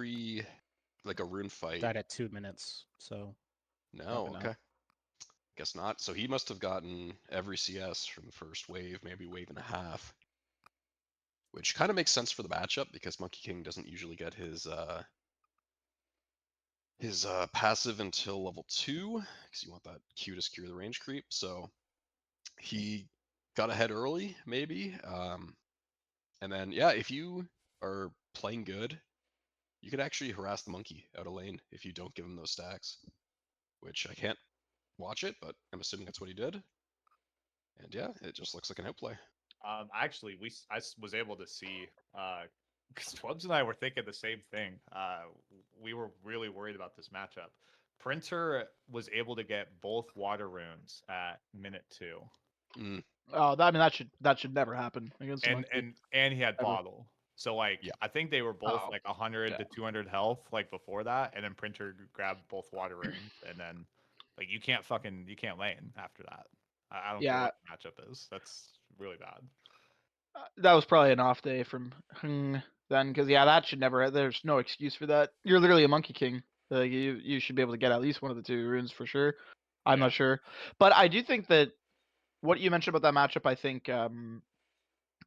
like a rune fight. Died at 2 minutes, so No, probably not. okay. Guess not. So he must have gotten every CS from the first wave, maybe wave and a half. Which kind of makes sense for the matchup because Monkey King doesn't usually get his passive until level 2, because you want that Q to secure the range creep. So he got ahead early, maybe. And then yeah, if you are playing good, you could actually harass the monkey out of lane if you don't give him those stacks. Which I can't watch it, but I'm assuming that's what he did. And yeah, it just looks like an outplay. actually, I was able to see because Twubs and I were thinking the same thing. We were really worried about this matchup. Printer was able to get both water runes at minute 2, Mm, Oh, I mean that should never happen against a Monkey. and he had Ever. bottle. So like yeah. I think they were both Oh, like 100 yeah. to 200 health like before that, and then Printer grabbed both water runes, and then like you can't lane after that. I don't care Yeah, what the matchup is. That's really bad. that was probably an off day from then, because yeah, that should never. There's no excuse for that. You're literally a Monkey King. Like you should be able to get at least one of the 2 runes for sure. I'm Yeah. not sure, but I do think that what you mentioned about that matchup, I think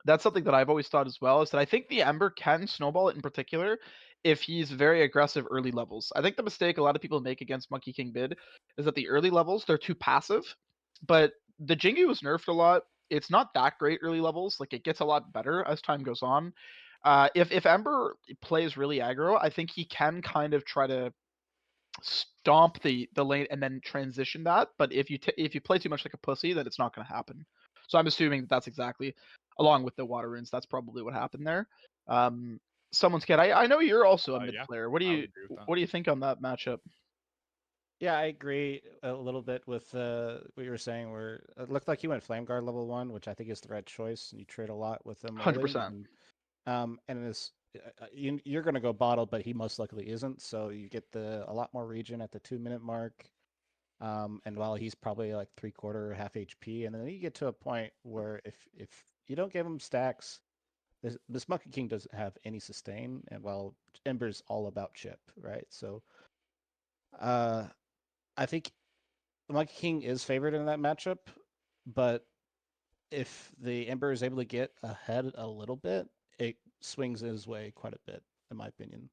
that's something that I've always thought as well. Is that I think the Ember can snowball it in particular if he's very aggressive early levels. I think the mistake a lot of people make against Monkey King Bid is that the early levels they're too passive, but the Jingu was nerfed a lot. It's not that great early levels. Like it gets a lot better as time goes on. If Ember plays really aggro, I think he can kind of try to stomp the lane and then transition that. But if you play too much like a pussy, then it's not going to happen. So I'm assuming that's exactly along with the water runes. That's probably what happened there. Someoneskid. I know you're also a mid Yeah, player. I would agree with that. What do you think on that matchup? Yeah, I agree a little bit with what you were saying. Where it looked like he went Flame Guard level 1, which I think is the right choice. You trade a lot with him Hundred early, percent. and it's you're going to go bottle, but he most likely isn't. So you get a lot more regen at the 2 minute mark. And while he's probably like 3/4 half HP, and then you get to a point where if you don't give him stacks, this Monkey King doesn't have any sustain, and while Ember's all about chip, right? So, uh, I think the Monkey King is favored in that matchup, but if the Ember is able to get ahead a little bit, it swings his way quite a bit, in my opinion.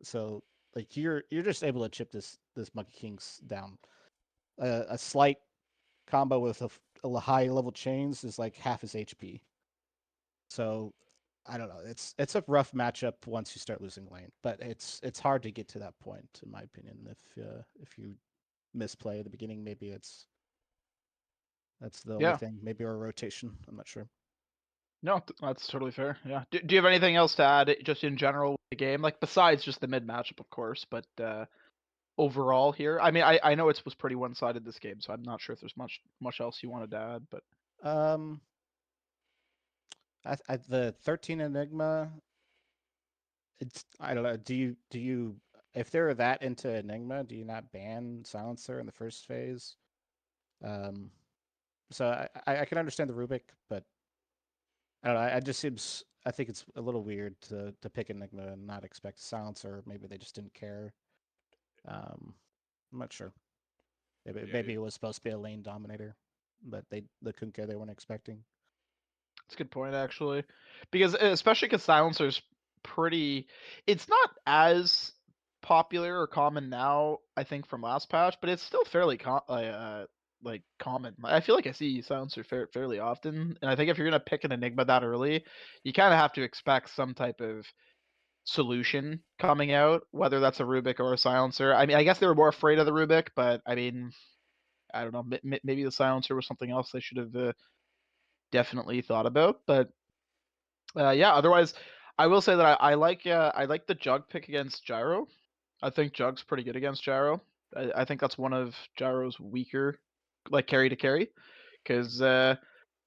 So, like you're just able to chip this Monkey King's down. A slight combo with a high level chains is like half his HP. So I don't know. It's a rough matchup once you start losing lane, but it's hard to get to that point, in my opinion. If you misplay at the beginning, maybe that's the only Yeah. thing. Maybe or a rotation. I'm not sure. No, that's totally fair. Yeah. Do you have anything else to add, just in general with the game, like besides just the mid matchup, of course, but overall here? I mean, I know it was pretty one sided this game, so I'm not sure if there's much else you wanted to add, but. Um, the 13 Enigma. I don't know. Do you if they're that into Enigma, do you not ban Silencer in the first phase? Um, so I can understand the Rubik, but I don't know. I just seems I think it's a little weird to pick Enigma and not expect Silencer. Maybe they just didn't care. I'm not sure. Maybe it was supposed to be a lane dominator, but they couldn't care. They weren't expecting. That's a good point, actually, because especially because Silencer's pretty. It's not as popular or common now, I think, from last patch, but it's still fairly like common. I feel like I see Silencer fairly often, and I think if you're gonna pick an Enigma that early, you kind of have to expect some type of solution coming out, whether that's a Rubik or a Silencer. I mean, I guess they were more afraid of the Rubik, but I mean, I don't know. Maybe the Silencer was something else they should have definitely thought about, but. Yeah. Otherwise, I will say that I like the Jug pick against Gyro. I think Jug's pretty good against Gyro. I think that's one of Gyro's weaker, like carry to carry, because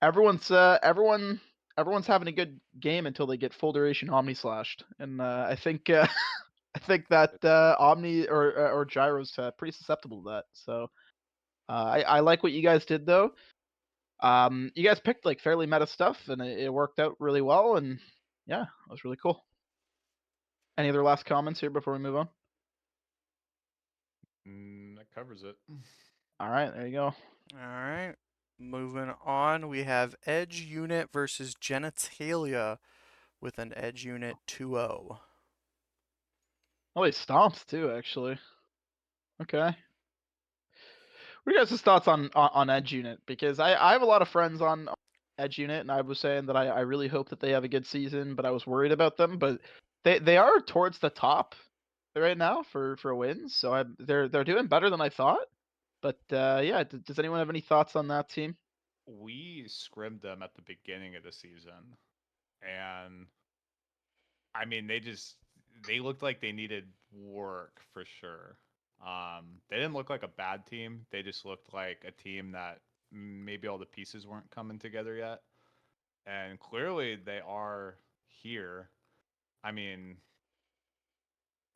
everyone's having a good game until they get full duration Omni slashed, and I think I think that Omni or Gyro's pretty susceptible to that. So I like what you guys did though. You guys picked like fairly meta stuff, and it worked out really well. And yeah, it was really cool. Any other last comments here before we move on? That covers it. All right, there you go. All right. Moving on, we have Edge Unit versus Genitalia with an Edge Unit 2-0. Oh, he stomps too, actually. Okay. What are your guys' thoughts on Edge Unit? Because I have a lot of friends on Edge Unit, and I was saying that I really hope that they have a good season, but I was worried about them. But they are towards the top right now for wins, so they're doing better than I thought. But yeah, does anyone have any thoughts on that team? We scrimmed them at the beginning of the season, and I mean, they looked like they needed work for sure. They didn't look like a bad team. They just looked like a team that maybe all the pieces weren't coming together yet. And clearly they are here. I mean,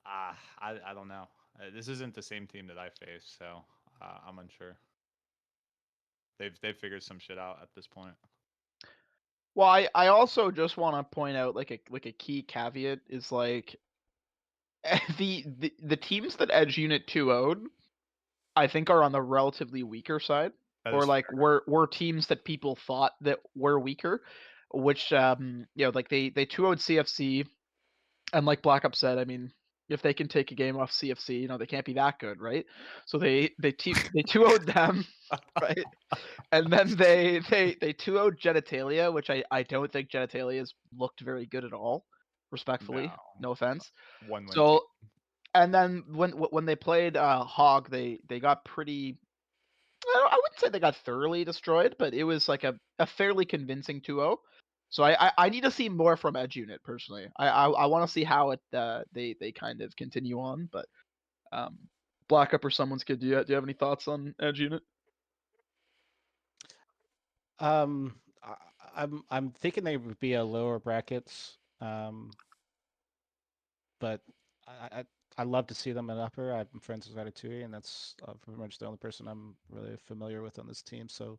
I don't know. This isn't the same team that I faced, so I'm unsure. They've figured some shit out at this point. Well, I also just want to point out like a key caveat is like the teams that Edge Unit 2-0'd, I think are on the relatively weaker side, That or is like fair. were teams that people thought that were weaker, which like they 2-0'd CFC, and like Black Ops said, I mean, if they can take a game off CFC, they can't be that good, right? So they 2-0'd them, right? And then they 2-0'd Genitalia, which I don't think Genitalia's looked very good at all, respectfully. No, No offense. one win team. So and then when they played Hog, they got pretty. I wouldn't say they got thoroughly destroyed, but it was like a fairly convincing 2-0. So I need to see more from Edge Unit personally. I want to see how it they kind of continue on. But um, Black Up or Someoneskid, do you have any thoughts on Edge Unit? Um, I'm thinking they would be a lower brackets. But I love to see them in upper. I'm friends with Ratatouille, and that's pretty much the only person I'm really familiar with on this team. So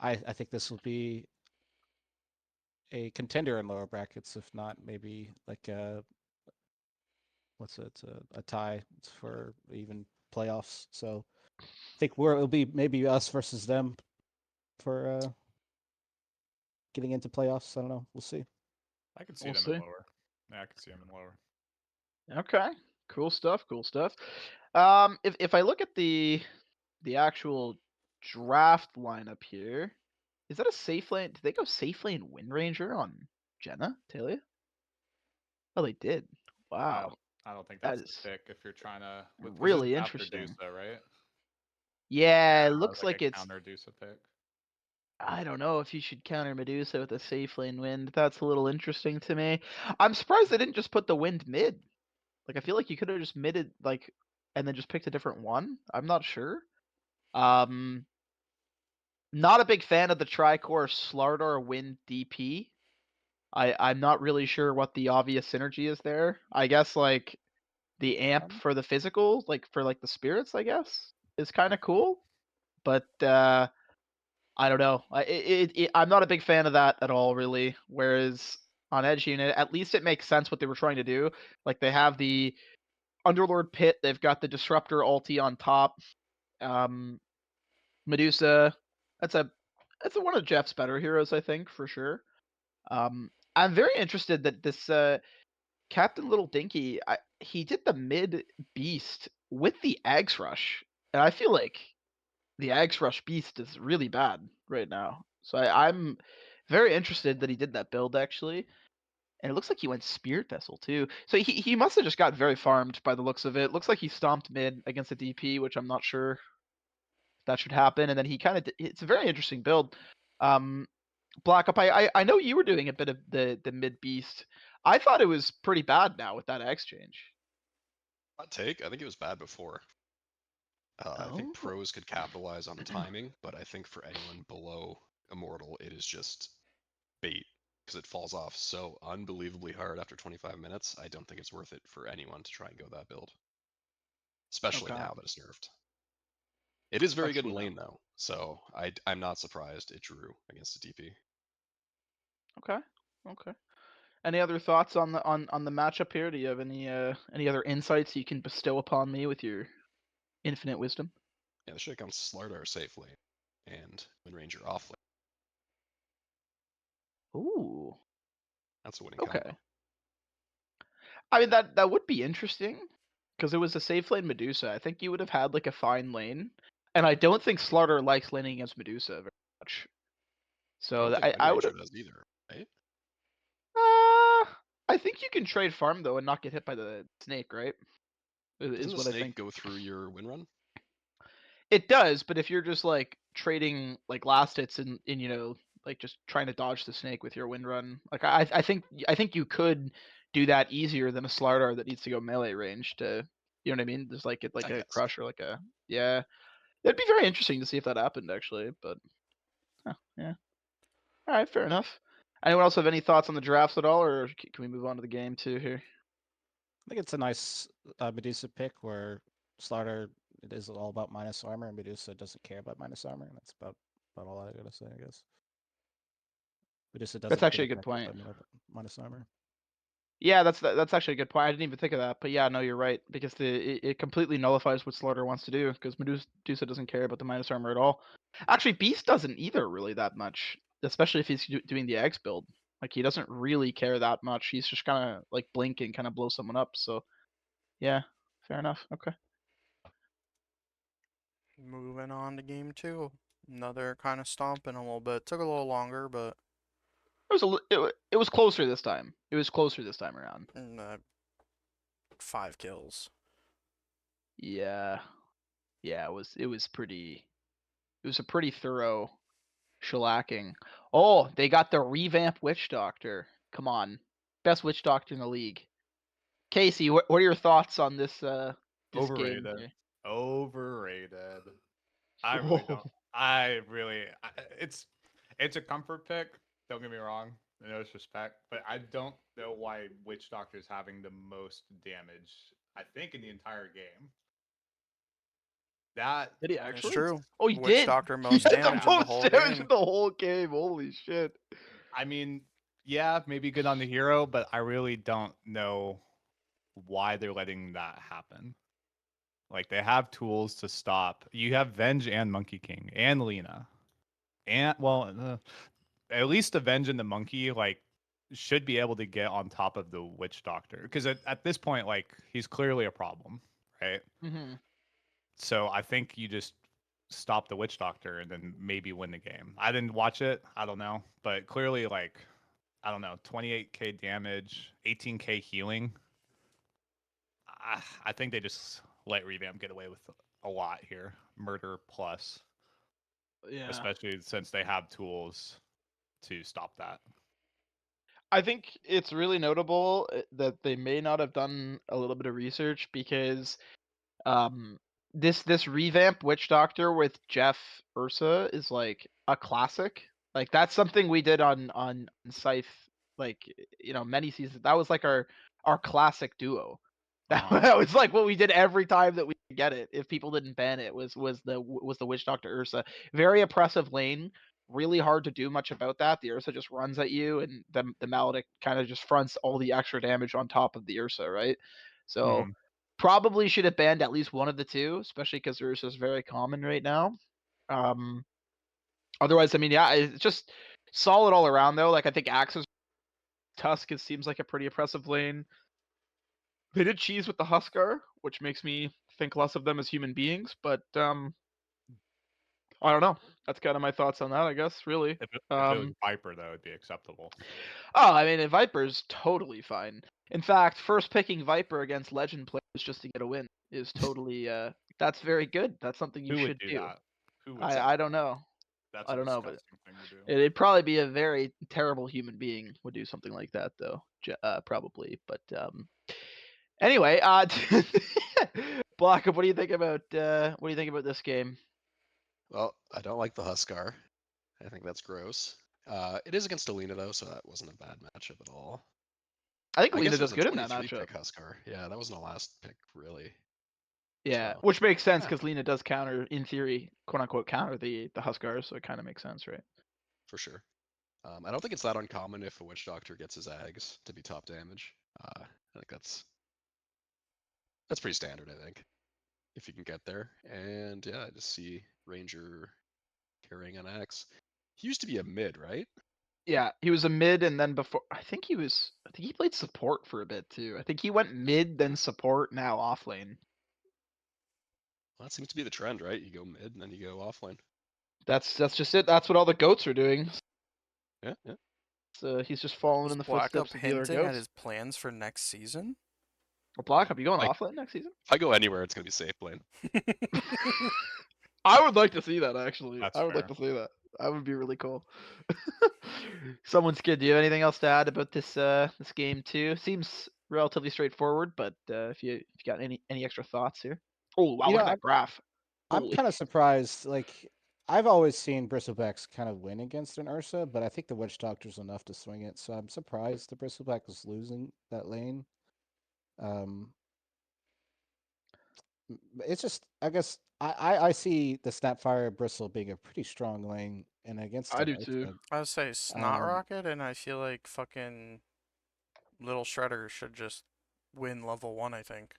I think this will be a contender in lower brackets, if not maybe like a tie for even playoffs. So I think it'll be maybe us versus them for getting into playoffs. I don't know. We'll see. I could see We'll them in see. lower. Yeah, I could see them in lower. Okay, cool stuff. Cool stuff. If I look at the actual draft lineup here, is that a safe lane? Did they go safe lane Wind Ranger on Jenna Talia? Oh, they did. I Wow, don't I don't think that that's the is pick if you're trying to because it's really after interesting. Dusa, right? Yeah, it That was looks like like a it's. counter Dusa pick. I don't know if you should counter Medusa with a safe lane Wind. That's a little interesting to me. I'm surprised they didn't just put the Wind mid. Like I feel like you could have just midded like, and then just picked a different one. I'm not sure. Um, not a big fan of the Tricore Slardar Wind DP. I'm not really sure what the obvious synergy is there. I guess like the amp for the physical, like for like the spirits, I guess, is kind of cool. But I don't know. I'm not a big fan of that at all, really. Whereas on Edge Unit, at least it makes sense what they were trying to do. Like they have the Underlord Pit, they've got the Disruptor ulti on top. Medusa, that's a one of Jeff's better heroes, I think, for sure. I'm very interested that this Captain Little Dinky, he did the mid beast with the Axe Rush, and I feel like the Axe Rush beast is really bad right now. So I'm very interested that he did that build actually. And it looks like he went Spirit Vessel too. So he must have just got very farmed by the looks of it. Looks like he stomped mid against a DP, which I'm not sure that should happen. And then he kind of it's a very interesting build. Black Up, I know you were doing a bit of the mid beast. I thought it was pretty bad now with that exchange. Hot take. I think it was bad before. I think Oh. pros could capitalize on timing, but I think for anyone below Immortal, it is just bait because it falls off so unbelievably hard after 25 minutes. I don't think it's worth it for anyone to try and go that build, especially Okay. now that it's nerfed. It is very good in Especially lane though, so I'm not surprised it drew against a DP. Okay. Okay. Any other thoughts on the matchup here? Do you have any other insights you can bestow upon me with your infinite wisdom? Yeah, this should have gone Slardar safe lane and Wind Ranger off lane. Ooh. That's a winning Okay. combo. I mean that would be interesting because it was a safe lane Medusa. I think you would have had like a fine lane, and I don't think Slaughter likes laning against Medusa very much. I don't So think Wind I would Ranger have. does either, right? I think you can trade farm though and not get hit by the snake, right? Doesn't Is the what I snake think. go through your win run? It does, but if you're just like trading like last hits and like just trying to dodge the snake with your wind run, like I think you could do that easier than a Slardar that needs to go melee range to, you know what I mean? Just like it like I a guess. crush or like a yeah. It'd be very interesting to see if that happened actually, but yeah. All right, fair enough. Anyone else have any thoughts on the drafts at all, or can we move on to the game too here? I think it's a nice Medusa pick where Slaughter it is all about minus armor, and Medusa doesn't care about minus armor, and that's about all I gotta say, I guess. Medusa That's doesn't get actually a good affected point. by minus armor. Yeah, that's actually a good point. I didn't even think of that, but yeah, no, you're right because it completely nullifies what Slaughter wants to do because Medusa doesn't care about the minus armor at all. Actually, Beast doesn't either really that much, especially if he's doing the X build. Like he doesn't really care that much. He's just kind of like blink and kind of blow someone up. So yeah, fair enough. Okay. Moving on to game two. Another kind of stomping a little bit. Took a little longer, but It was closer this time. It was closer this time around. 5 kills. Yeah, yeah, it was pretty. It was a pretty thorough shellacking. Oh, they got the revamped Witch Doctor. Come on, best Witch Doctor in the league. Casey, what are your thoughts on this this game Overrated. here? Overrated. I really Whoa. don't. It's a comfort pick. Don't get me wrong. No disrespect, but I don't know why Witch Doctor is having the most damage. I think in the entire game. That Did he It's actually? true. Oh, he Witch did. Doctor He most had the damage in the most whole damage in game. the whole game. Holy shit. I mean, yeah, maybe good on the hero, but I really don't know why they're letting that happen. Like they have tools to stop. You have Venge and Monkey King and Lena, and at least Avenge and the Monkey like should be able to get on top of the Witch Doctor because at this point like he's clearly a problem, right? Hmm. So I think you just stop the Witch Doctor and then maybe win the game. I didn't watch it. I don't know, but clearly like I don't know, 28k damage, 18k healing. I think they just let Revamp get away with a lot here. Murder plus, Yeah. especially since they have tools to stop that. I think it's really notable that they may not have done a little bit of research because um this revamp Witch Doctor with Jeff Ursa is like a classic. Like that's something we did on Scythe, like many seasons. That was like our classic duo. That was like what we did every time that we get it. If people didn't ban it, was the Witch Doctor Ursa. Very oppressive lane. Really hard to do much about that. The Ursa just runs at you, and the Maledict kind of just fronts all the extra damage on top of the Ursa, right? So probably should have banned at least one of the two, especially because Ursa is very common right now. Otherwise, I mean, yeah, it's just solid all around though. Like I think Axe's Tusk seems like a pretty oppressive lane. They did cheese with the Huskar, which makes me think less of them as human beings, but I don't know. That's kind of my thoughts on that, I guess, really. If it was Viper, that would be acceptable. Oh, I mean, Viper's totally fine. In fact, first picking Viper against Legend players just to get a win is totally that's very good. That's something you Who should would do that? Who would? I don't know. That's I a don't know, but disgusting thing to do. it'd probably be a very terrible human being would do something like that, though. Probably, but anyway, Block, what do you think about this game? Well, I don't like the Huskar. I think that's gross. It is against Alina though, so that wasn't a bad matchup at all. I think I Lena guess it does was a good in that 23 matchup. pick Huskar. Yeah, that wasn't a last pick really. Yeah, So, which makes sense yeah. because Lena does counter, in theory, quote unquote, counter the Huskars, so it kind of makes sense, right? For sure. I don't think it's that uncommon if a Witch Doctor gets his Ags to be top damage. I think that's pretty standard, I think, if you can get there. And yeah, I just see Ranger carrying an axe. He used to be a mid, right? Yeah, he was a mid, and then before I think he played support for a bit too. I think he went mid, then support, now off lane. Well, that seems to be the trend, right? You go mid and then you go offlane. That's just it. That's what all the goats are doing. Yeah, yeah. So he's just following Was in the Black Up footsteps of the other hinting at goats. his plans for next season? Well, Black Up, you going Like- off lane next season? If I go anywhere, it's gonna be safe lane. I would like to see that actually. That's I would like fair. to see that. That would be really cool. Someoneskid, do you have anything else to add about this game too? Seems relatively straightforward, but if you got any extra thoughts here? Oh wow, You look know, at that graph. I'm Holy. kind of surprised. Like, I've always seen Bristlebacks kind of win against an Ursa, but I think the Witch Doctor's enough to swing it. So I'm surprised the Bristleback was losing that lane. It's just, I guess, I see the Snapfire Bristle being a pretty strong lane, and against I an do too. Ursa, I would say Snot Um, Rocket, and I feel like fucking Little Shredder should just win level 1, I think,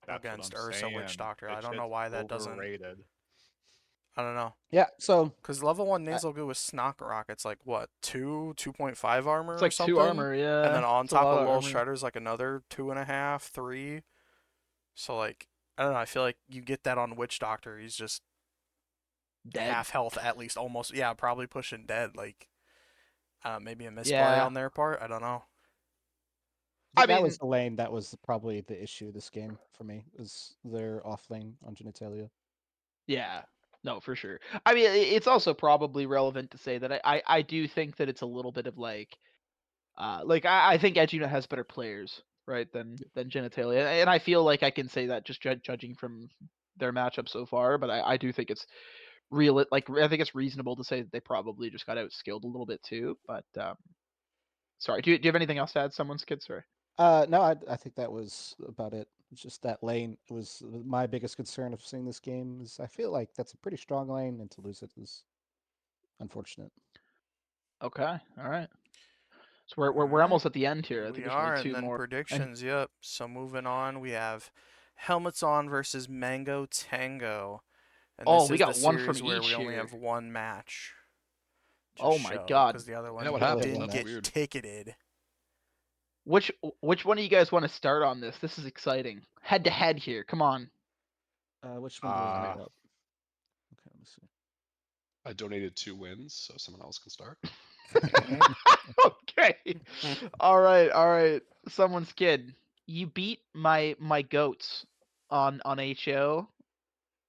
That's against what I'm Ursa saying. Witch Doctor. I It's don't know why that doesn't. overrated. I don't know. yeah. So Because level 1 Nasal Goo with Snock Rocket's like, what, 2.5 armor It's or like something? 2 armor, yeah. And then on It's a top lot of of Little armor. Shredder's like another 2.5, 3. So, like, I don't know. I feel like you get that on Witch Doctor. He's just Dead. half health at least, almost. Yeah, probably pushing dead. Like, maybe a misplay Yeah. on their part. I don't know. I that mean- was the lane that was probably the issue this game for me, was their off lane on Genitalia. Yeah. No, for sure. I mean, it's also probably relevant to say that I do think that it's a little bit of like I think Edgina has better players, right, than Genitalia, and I feel like I can say that just judging from their matchup so far. But I do think it's real. Like I think it's reasonable to say that they probably just got outskilled a little bit too. But sorry, do you have anything else to add? Someoneskid, sorry. No, I think that was about it. It's just that lane was my biggest concern of seeing this game. Is I feel like that's a pretty strong lane, and to lose it is unfortunate. Okay, all right. So we're Alright. almost at the end here. I think We there's are, only 2 and then more. predictions. Yep. So moving on, we have Helmets On versus Mango Tango. And Oh, this we is got the one from series where we each only here. have one match. to Oh my show, God. Because the other Yeah, one what happened? didn't That's get weird. ticketed. Which one do you guys want to start on this? This is exciting. Head to head here. Come on. Which one do we Uh, bring up? Okay, let me see. I donated 2 wins, so someone else can start. Okay. All right. Someoneskid. You beat my goats on HO,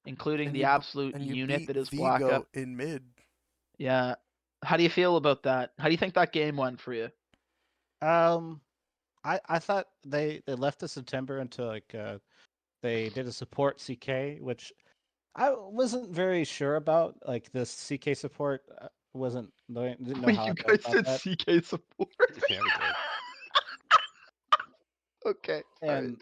including the absolute and you unit beat that is the Black Up. goat in mid. Yeah. How do you feel about that? How do you think that game went for you? I thought they left the September until like they did a support CK, which I wasn't very sure about like the CK support. Didn't know Wait, how I you felt guys about said that. CK support. Yeah, we did. Okay. all right.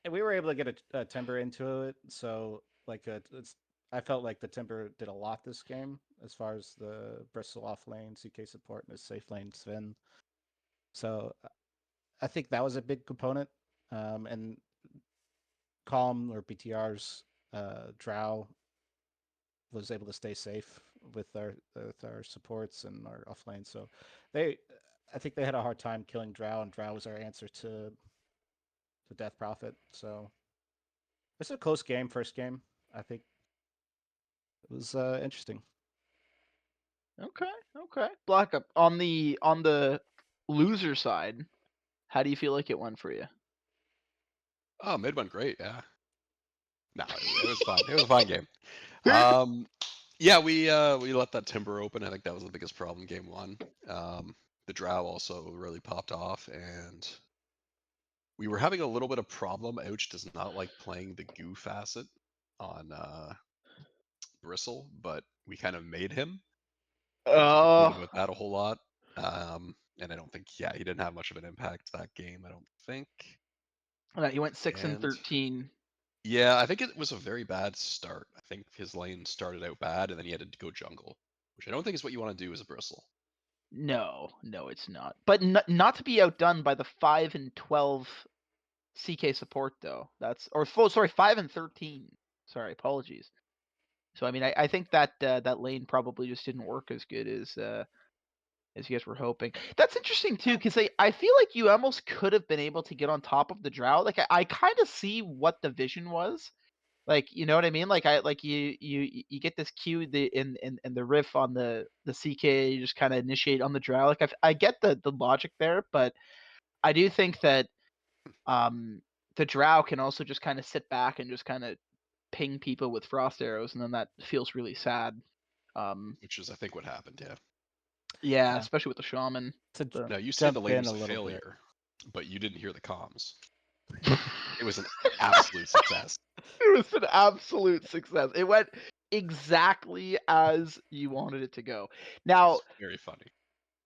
And we were able to get a timber into it, so like I felt like the timber did a lot this game as far as the Bristle off lane, CK support, and his safe lane Sven. So I think that was a big component. And Calm or BTR's Drow was able to stay safe with our supports and our offlane. So I think they had a hard time killing Drow, and Drow was our answer to Death Prophet. So it's a close game, first game. I think it was interesting. Okay. Black up on the loser side. How do you feel like it went for you? Oh, mid went great. Yeah. No, it was fun. It was a fun game. Yeah, we let that timber open. I think that was the biggest problem game one. The Drow also really popped off, and we were having a little bit of problem. Ouch does not like playing the goo facet on Bristle, but we kind of made him. We complained about that a whole lot. And I don't think, yeah, he didn't have much of an impact that game, I don't think. You went 6 and And 13. yeah, I think it was a very bad start. I think his lane started out bad, and then he had to go jungle, which I don't think is what you want to do as a Bristle. No, it's not. But not to be outdone by the 5 and 12 CK support though. Sorry, 5 and 13. Sorry, apologies. So I mean, I think that that lane probably just didn't work as good as you guys were hoping. That's interesting too, because I feel like you almost could have been able to get on top of the Drow. Like I kind of see what the vision was. Like, you know what I mean? Like you get this cue in the riff on the CK, you just kind of initiate on the Drow. Like I get the logic there, but I do think that the Drow can also just kind of sit back and just kind of ping people with frost arrows, and then that feels really sad. Which is, I think, what happened, yeah. Yeah, Yeah. especially with the shaman. To Now, you say the jump lane in was a a little bit. failure, but you didn't hear the comms. It was an absolute success. It was an absolute success. It went exactly as you wanted it to go. Now, It's very funny.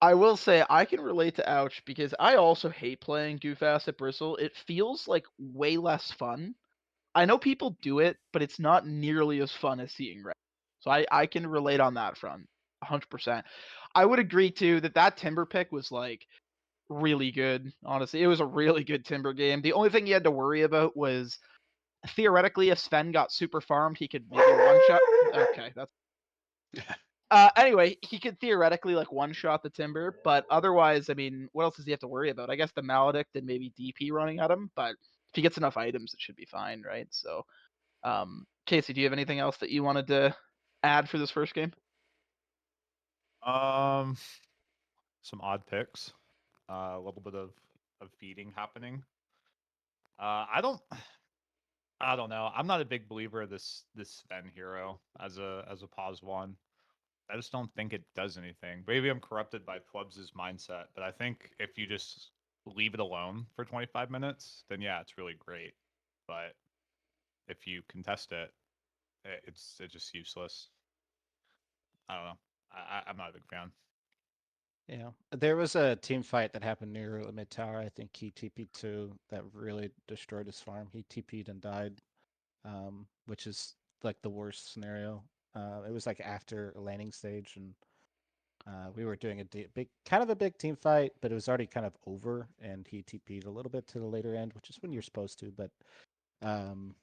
I will say I can relate to Ouch because I also hate playing Goofast at Bristle. It feels like way less fun. I know people do it, but it's not nearly as fun as seeing red. So I can relate on that front, 100%. I would agree too that timber pick was like really good. Honestly, it was a really good timber game. The only thing you had to worry about was theoretically, if Sven got super farmed, he could maybe one shot. Okay, that's. Anyway, he could theoretically like one shot the timber, but otherwise, I mean, what else does he have to worry about? I guess the Maledict and maybe DP running at him, but if he gets enough items, it should be fine, right? So, Casey, do you have anything else that you wanted to add for this first game? Some odd picks. A little bit of feeding happening. I don't know. I'm not a big believer of this Sven hero as a pause one. I just don't think it does anything. Maybe I'm corrupted by Plebs' mindset, but I think if you just leave it alone for 25 minutes, then yeah, it's really great. But if you contest it, it's just useless. I don't know. I'm not a big fan. Yeah, there was a team fight that happened near the mid tower. I think he TP'd too. That really destroyed his farm. He TP'd and died, which is like the worst scenario. It was like after a landing stage, and we were doing kind of a big team fight, but it was already kind of over, and he TP'd a little bit to the later end, which is when you're supposed to, but um,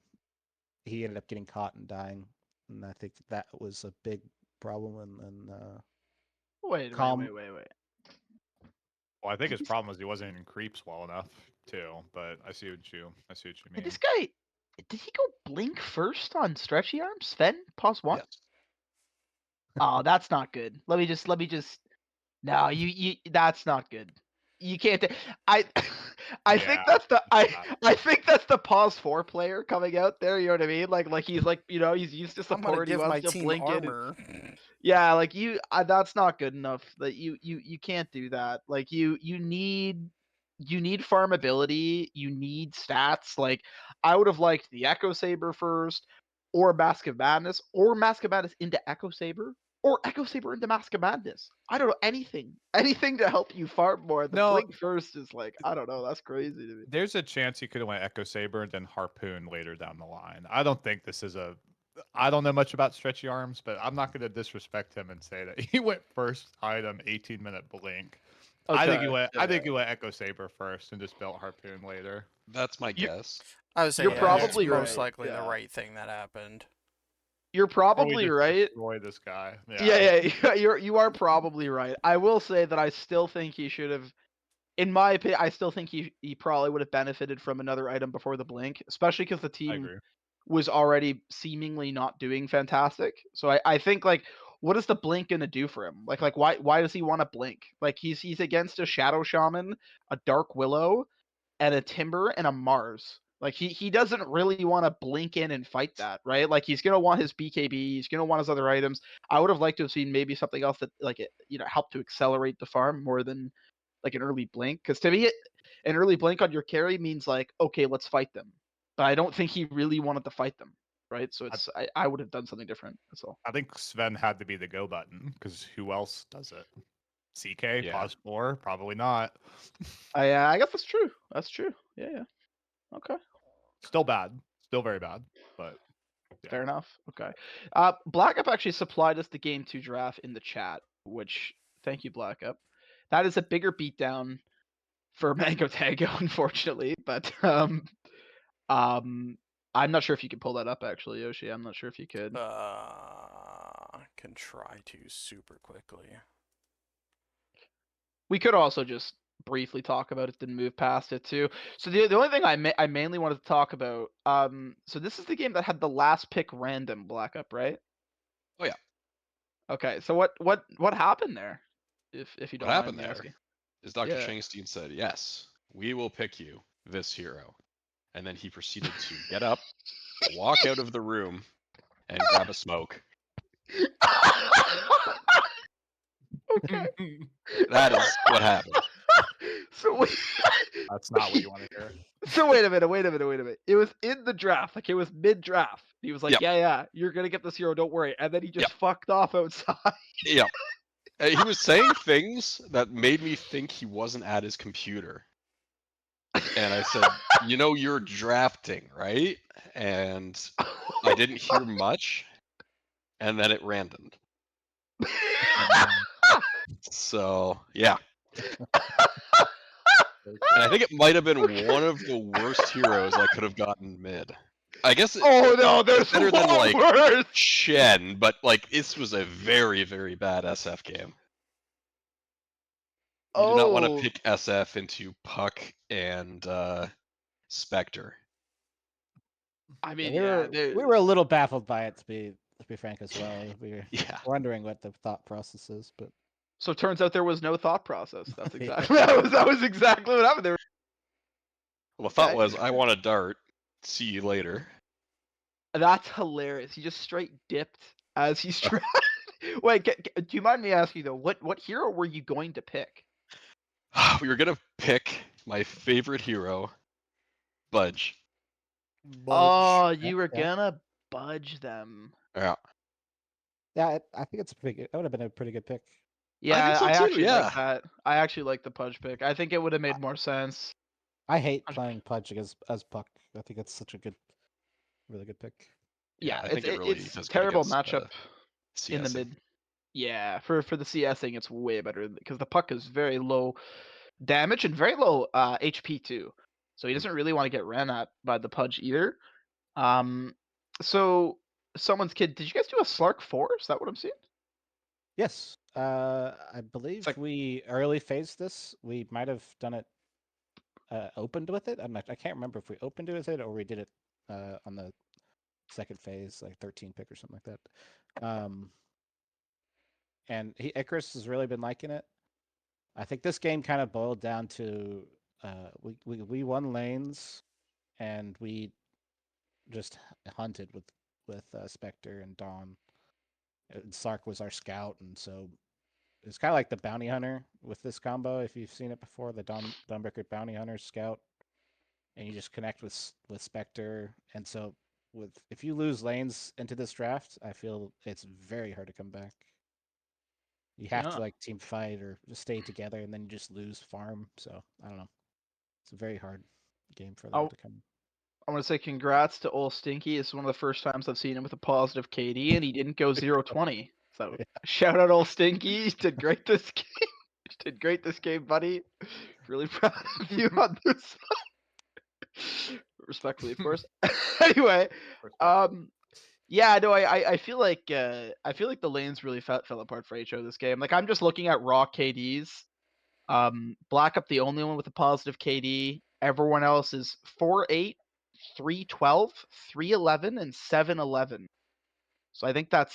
he ended up getting caught and dying, and I think that was a big problem. And Wait. Calm. Well, I think Did his this, problem was he wasn't in creeps well enough too. But I see what you did mean. this guy? Did he go blink first on stretchy arm? Sven, pause one. Yes. Oh, that's not good. Let me just. No, you. That's not good. You can't. I. I think Yeah, that's the. it's not. I think that's the pause 4 player coming out there. You know what I mean? Like he's like he's used to I'm gonna support. He give my wants to team blink it. armor. Yeah, like you. That's not good enough. That you can't do that. Like you need. You need farmability. You need stats. Like I would have liked the Echo Saber first. or Mask of Madness, or Mask of Madness into Echo Saber, or Echo Saber into Mask of Madness. I don't know, anything to help you farm more. The No. Blink first is like, I don't know, that's crazy to me. There's a chance he could have went Echo Saber and then Harpoon later down the line. I don't think this is a. I don't know much about stretchy arms, but I'm not going to disrespect him and say that he went first item 18-minute blink. I think he went. I think he went Echo Saber first and just built Harpoon later. That's my You- guess. I would say You're yeah, probably it's most right, likely the yeah. right thing that happened. You're Or we probably just right. destroy this guy. Yeah, you are probably right. I will say that I still think he should have, in my opinion, I still think he probably would have benefited from another item before the blink, especially because the I team agree. was already seemingly not doing fantastic. So I think like, what is the blink gonna do for him? Like why does he want to blink? Like he's against a Shadow Shaman, a Dark Willow, and a Timber and a Mars. Like he doesn't really want to blink in and fight that, right? Like he's gonna want his BKB, he's gonna want his other items. I would have liked to have seen maybe something else that like it, helped to accelerate the farm more than like an early blink. Because to me, an early blink on your carry means like, okay, let's fight them. But I don't think he really wanted to fight them, right? So it's I would have done something different. That's all. I think Sven had to be the go button because who else does it? CK, Yeah. pause 4, probably not. I guess that's true. That's true. Yeah. Okay. Still bad, still very bad, but yeah. Fair enough. Okay. Black Up actually supplied us the game 2 draft in the chat, which thank you, Black Up. That is a bigger beatdown for Mango Tango, unfortunately, but I'm not sure if you can pull that up actually, Yoshi. I'm not sure if you could. Can try to super quickly. We could also just briefly talk about it, then move past it too. So the only thing I mainly wanted to talk about, so this is the game that had the last pick random, Black Up, right? Oh, yeah. Okay, so what happened there? If you What don't mind happened me there asking. is Dr. Yeah. Changstein said, yes, we will pick you, this hero. And then he proceeded to get up, walk out of the room, and grab a smoke. Okay. That is what happened. So wait, That's not what you want to hear. so wait a minute. It was in the draft, like it was mid-draft. He was like, Yep. yeah, you're gonna get this hero, don't worry. And then he just Yep. fucked off outside. Yep. He was saying things that made me think he wasn't at his computer. And I said, you're drafting, right? And I didn't hear much. And then it randomed. So, yeah. And I think it might have been one of the worst heroes I could have gotten mid. I guess Oh no, there's better than one like worse. Shen, but like this was a very, very bad SF game. You do not want to pick SF into Puck and Spectre. I mean, we were a little baffled by it, to be frank as well. We were Yeah. wondering what the thought process is, but So it turns out there was no thought process. That's Yeah. exactly that was exactly what happened there. Well, the thought Okay. was, I want a dart. See you later. That's hilarious. He just straight dipped as he's trying. Wait, do you mind me asking though? What hero were you going to pick? We were gonna pick my favorite hero, Budge. Oh, you were Yeah. gonna budge them. Yeah. yeah, I think it's a pretty good. That would have been a pretty good pick. Yeah, think so I too, actually yeah. like that. I actually like the Pudge pick. I think it would have made more sense. I hate playing Pudge as Puck. I think it's such a really good pick. Yeah, I think it really it's does good terrible against, matchup in the CSing. mid. Yeah, for the CSing, it's way better because the Puck is very low damage and very low HP too. So he doesn't really want to get ran at by the Pudge either. So Someoneskid, did you guys do a Slark 4? Is that what I'm seeing? Yes, I believe like- we early phased this. We might have done it opened with it. I can't remember if we opened it with it or we did it on the second phase, like 13 pick or something like that. And Icarus has really been liking it. I think this game kind of boiled down to we won lanes and we just hunted with Spectre and Dawn. And Sark was our scout, and so it's kind of like the bounty hunter with this combo. If you've seen it before, the Dawnbreaker bounty hunter scout, and you just connect with Spectre, and so if you lose lanes into this draft, I feel it's very hard to come back. You have to Yeah. like team fight or just stay together, and then you just lose farm. So I don't know. It's a very hard game for them I'll- to come. I want to say congrats to Ol Stinky. It's one of the first times I've seen him with a positive KD, and he didn't go 0-20. So shout out Ol Stinky. You did great this game. You did great this game, buddy. Really proud of you on this. Respectfully, of course. Anyway, Respectfully. yeah, no, I feel like the lanes really fell apart for HO this game. Like I'm just looking at raw KDs. Black Up the only one with a positive KD. Everyone else is 4-8, 3-12, 3-11, and 7-11. So I think that's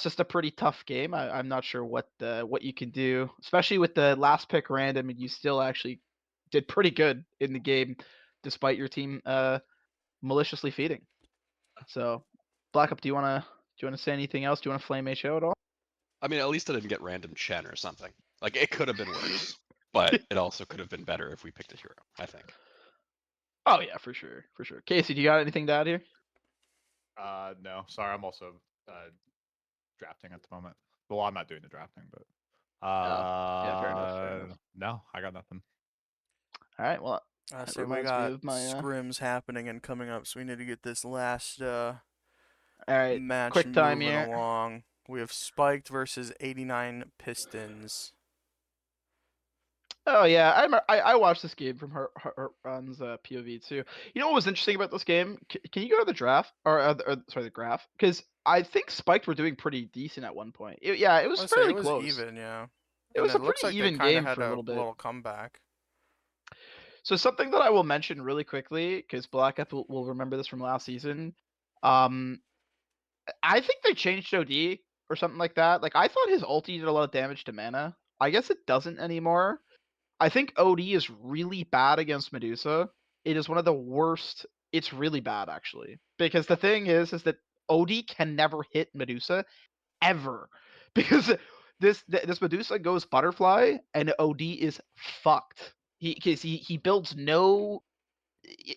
just a pretty tough game. I'm not sure what you can do, especially with the last pick random, and you still actually did pretty good in the game, despite your team maliciously feeding. So, Black Up, do you wanna say anything else? Do you wanna flame HO at all? I mean, at least I didn't get random Chen or something. Like it could have been worse, but it also could have been better if we picked a hero. I think. Oh yeah, for sure. Casey, do you got anything to add here? No, sorry, I'm also drafting at the moment. Well, I'm not doing the drafting, but Yeah, fair enough. no, I got nothing. All right, well, I that say we reminds me got of my. scrims happening and coming up, so we need to get this last All right, match quick time moving here. along. We have Spiked versus 89 Pistons. Oh yeah, I watched this game from Heartron's POV too. You know what was interesting about this game? Can you go to the draft or sorry, the graph? Because I think Spiked were doing pretty decent at one point. Yeah, it was Let's say it fairly was close. even, yeah. It And was it a looks pretty like they even kind of game had for a a little bit. little comeback. So something that I will mention really quickly, because Black Up will remember this from last season. I think they changed OD or something like that. Like I thought his ulti did a lot of damage to mana. I guess it doesn't anymore. I think OD is really bad against Medusa. It is one of the worst. It's really bad actually, because the thing is that OD can never hit Medusa ever, because this Medusa goes butterfly and OD is fucked. He builds no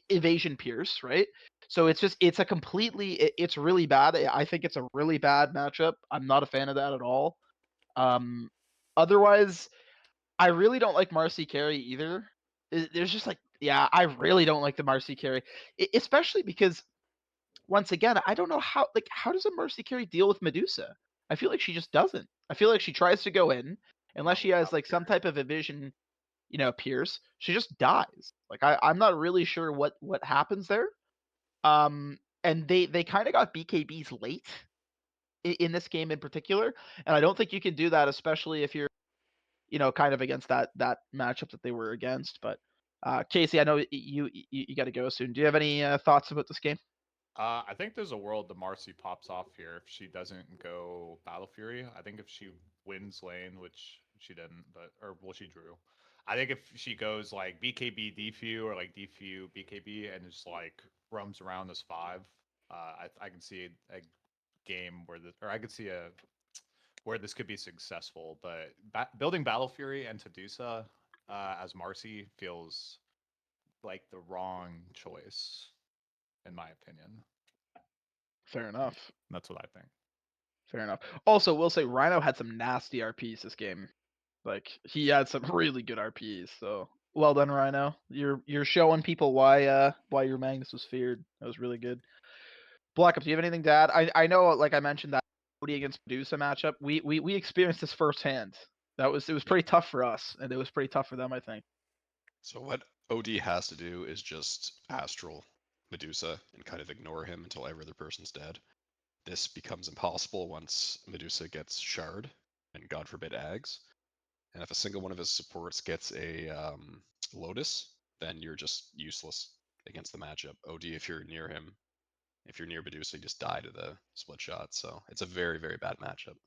evasion pierce, right? So it's a completely it's really bad. I think it's a really bad matchup. I'm not a fan of that at all. Um, otherwise, I really don't like Marcy Carey either. There's just like, yeah, I really don't like the Marcy Carey, especially because once again, I don't know how does a Mercy Carry deal with Medusa? I feel like she just doesn't. I feel like she tries to go in, unless she has like some type of evasion, pierce, she just dies. Like I'm not really sure what happens there. And they kind of got BKBs late in this game in particular, and I don't think you can do that, especially if you're kind of against that matchup that they were against. But Casey, I know you got to go soon. Do you have any thoughts about this game? I think there's a world that Marcy pops off here if she doesn't go Battle Fury. I think if she wins lane, which she didn't, she drew. I think if she goes like BKB Defu or like Defu BKB and just like roams around this 5, I can see a game where I could see where this could be successful. But building Battle Fury and Tadusa as Marcy feels like the wrong choice, in my opinion. Fair enough. That's what I think. Fair enough. Also, we'll say Rhino had some nasty RPs this game. Like he had some really good RPs. So well done, Rhino. You're showing people why your Magnus was feared. That was really good. Black Up, do you have anything to add? I know, like I mentioned, that Cody against Medusa matchup. We experienced this firsthand. It was pretty tough for us, and it was pretty tough for them, I think. So what OD has to do is just astral Medusa and kind of ignore him until every other person's dead. This becomes impossible once Medusa gets shard and God forbid Ags. And if a single one of his supports gets a Lotus, then you're just useless against the matchup. OD, if you're near him, if you're near Medusa, you just die to the split shot. So it's a very, very bad matchup.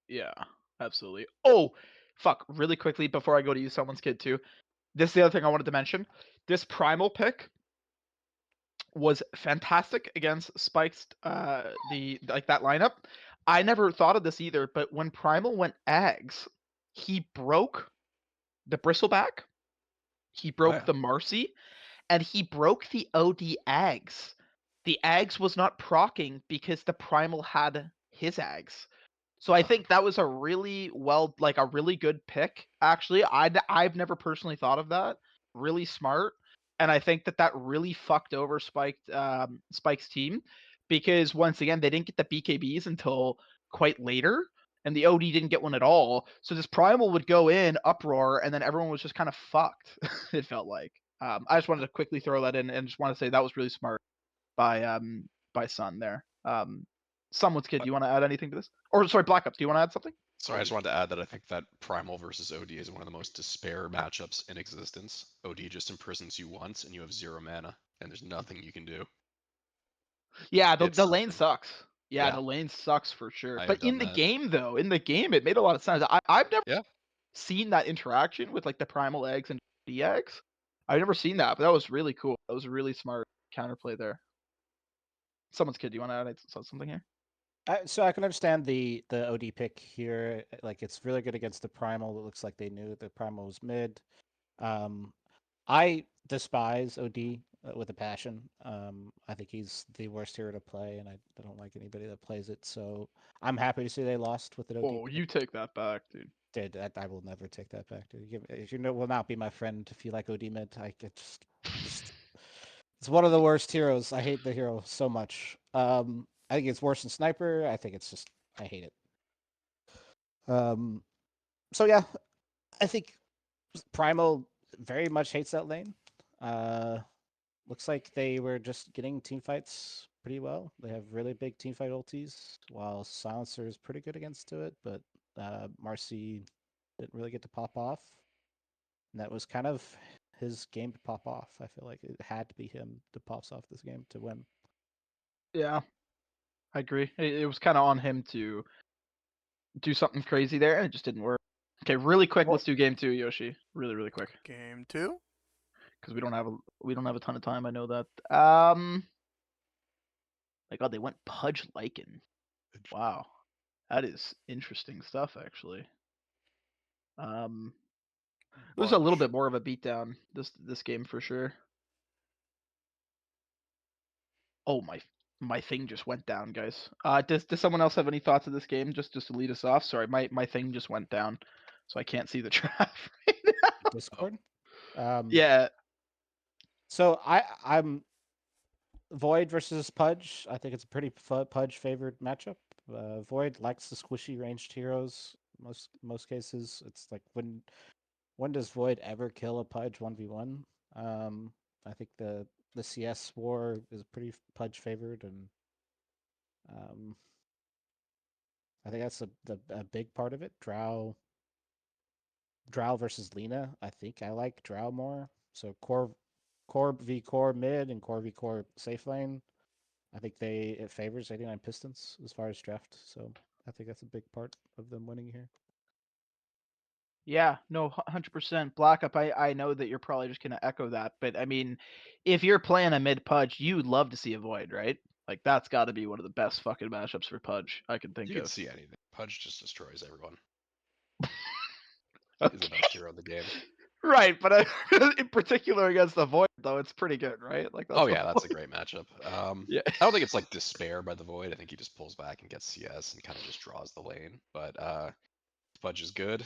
Yeah, absolutely. Oh, fuck! Really quickly before I go to you, Someoneskid too. This is the other thing I wanted to mention. This primal pick was fantastic against Spike's the like that lineup. I never thought of this either, but when Primal went Ags, he broke the Bristleback, he broke yeah. the Marcy, and he broke the OD Ags. The Ags was not proccing because the Primal had his Ags. So I think that was a really a really good pick. Actually, I've never personally thought of that. Really smart, and I think that really fucked over Spike's team, because once again they didn't get the BKBs until quite later, and the OD didn't get one at all. So this Primal would go in uproar, and then everyone was just kind of fucked. It felt like. I just wanted to quickly throw that in, and just want to say that was really smart by Sun there. Someoneskid, do you want to add anything to this? Or sorry, Black Ops, do you want to add something? Sorry, I just wanted to add that I think that Primal versus OD is one of the most despair matchups in existence. OD just imprisons you once and you have 0 mana, and there's nothing you can do. Yeah, the It's lane sucks. Yeah, Yeah. the lane sucks for sure. I have But done in the that. game, though, it made a lot of sense. I've never Yeah. seen that interaction with like the Primal eggs and DX. I've never seen that, but that was really cool. That was a really smart counterplay there. Someoneskid, do you want to add something here? So I can understand the OD pick here. Like it's really good against the Primal. It looks like they knew the Primal was mid. I despise OD with a passion. I think he's the worst hero to play, and I don't like anybody that plays it. So I'm happy to see they lost with an OD. Oh, you take that back, dude. Dude, I will never take that back, dude. You know, will not be my friend if you like OD mid. I get just it's one of the worst heroes. I hate the hero so much. I think it's worse than Sniper. I think it's just I hate it. So yeah, I think Primal very much hates that lane. Looks like they were just getting team fights pretty well. They have really big team fight ultis, while Silencer is pretty good against it, but Marcy didn't really get to pop off. And that was kind of his game to pop off. I feel like it had to be him to pop off this game to win. Yeah, I agree. It was kind of on him to do something crazy there, and it just didn't work. Okay, really quick, let's do game 2, Yoshi. Really quick, Game 2. because we don't have a ton of time. I know that. My God, they went Pudge Lycan. Wow, that is interesting stuff, actually. It was a little bit more of a beatdown this game for sure. Oh, my thing just went down, guys. Does someone else have any thoughts of this game? Just to lead us off. Sorry, my thing just went down, so I can't see the draft right now. Discord. Yeah, So I'm Void versus Pudge. I think it's a pretty Pudge favored matchup. Void likes the squishy ranged heroes. Most cases, it's like when does Void ever kill a Pudge 1v1? I think the CS war is pretty Pudge favored, and I think that's a big part of it. Drow versus Lina. I think I like Drow more. So core v core mid and core v core safe lane. I think it favors 89 Pistons as far as draft. So I think that's a big part of them winning here. yeah, no, 100%. Black Up, I know that you're probably just gonna echo that, but I mean, if you're playing a mid Pudge, you'd love to see a Void, right? Like that's got to be one of the best fucking matchups for Pudge I can think You can of. see anything. Pudge just destroys everyone. He's the Okay. best hero in the game. Right, but in particular against the Void, though, it's pretty good, right? Like that's Oh the yeah, that's a point. great matchup. Yeah. I don't think it's like despair by the Void. I think he just pulls back and gets CS and kind of just draws the lane. But Pudge is good.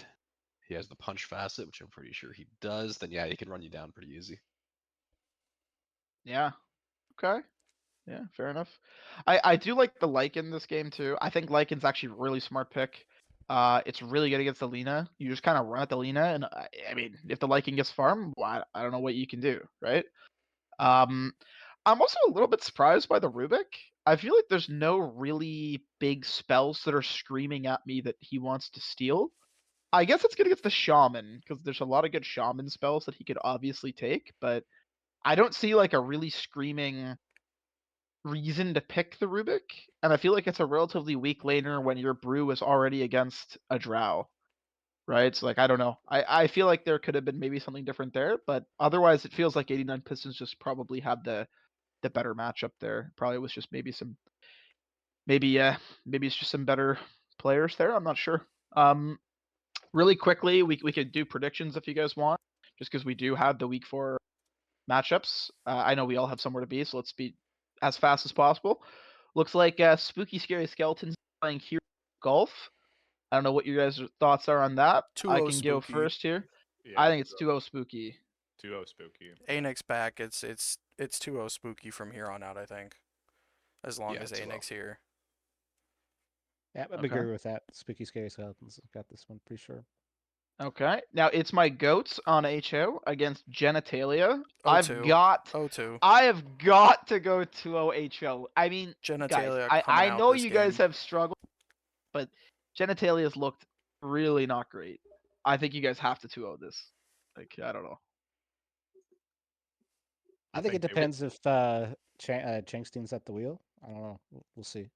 He has the punch facet, which I'm pretty sure he does. Then yeah, he can run you down pretty easy. Yeah. Okay. Yeah, fair enough. I do like the Lycan in this game too. I think Lycan's actually a really smart pick. It's really good against the Lina. You just kind of run at the Lina, and I mean, if the Lycan gets farm, well, I don't know what you can do, right? Um, I'm also a little bit surprised by the Rubik. I feel like there's no really big spells that are screaming at me that he wants to steal. I guess it's good against the Shaman, because there's a lot of good Shaman spells that he could obviously take, but I don't see like a really screaming reason to pick the Rubik, and I feel like it's a relatively weak laner when your brew is already against a Drow, right? So like I don't know. I feel like there could have been maybe something different there, but otherwise it feels like 89 Pistons just probably had the better matchup there. Probably was just maybe it's just some better players there. I'm not sure. Really quickly, we could do predictions if you guys want, just because we do have the week 4 matchups. I know we all have somewhere to be, so let's be as fast as possible. Looks like Spooky Scary Skeletons playing Hero Golf. I don't know what your guys' thoughts are on that. I 2-0 can go Spooky. first here. Yeah, I think it's 2-0 Spooky. 2-0 Spooky. Anix back. It's 2-0 Spooky from here on out, I think. As long Yeah, as 2-0. Anix here. Yeah, I Okay. agree with that. Spooky Scary Skeletons got this one pretty sure. Okay. Now it's my goats on HO against Genitalia. I've 0-2. got 0-2. I have got to go 2-0 HO. I mean, guys, Genitalia coming I out know this you guys game. have struggled, but Genitalia's looked really not great. I think you guys have to 2-0 this. Like, I don't know. I think it think they depends if Changstein's at the wheel. I don't know. We'll see.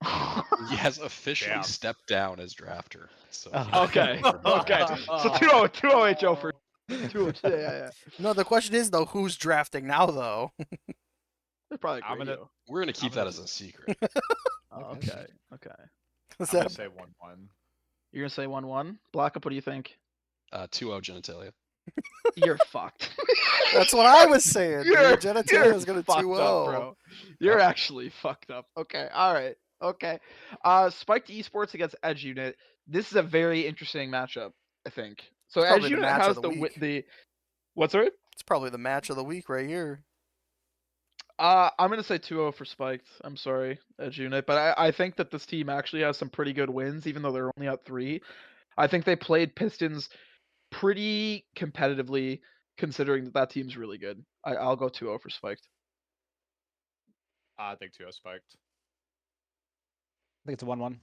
He has officially Damn. stepped down as drafter. So Oh, Okay. for his Okay. drafting. So 2-0, 2-0 HO for 2-0. Yeah. No, the question is though, who's drafting now though? They're probably I'm gonna- radio. We're gonna keep I'm gonna- that as a secret. Oh, Okay. okay. Is I'm gonna that say 1-1. You're gonna say 1-1. Blackup, what do you think? 2-0 genitalia. You're fucked. That's what I was saying, dude. You're Genitalia's gonna fucked 2-0. up, bro. You're actually fucked up. Okay, all right, okay. Spiked Esports against Edge Unit. This is a very interesting matchup, I think. So It's Edge probably the Unit match has of the week. the what's it? It's probably the match of the week right here. I'm gonna say 2-0 for Spiked. I'm sorry, Edge Unit, but I think that this team actually has some pretty good wins, even though they're only at 3. I think they played Pistons pretty competitively, considering that team's really good. I'll go 2-0 for Spiked. I think 2-0 Spiked. I think it's a 1-1.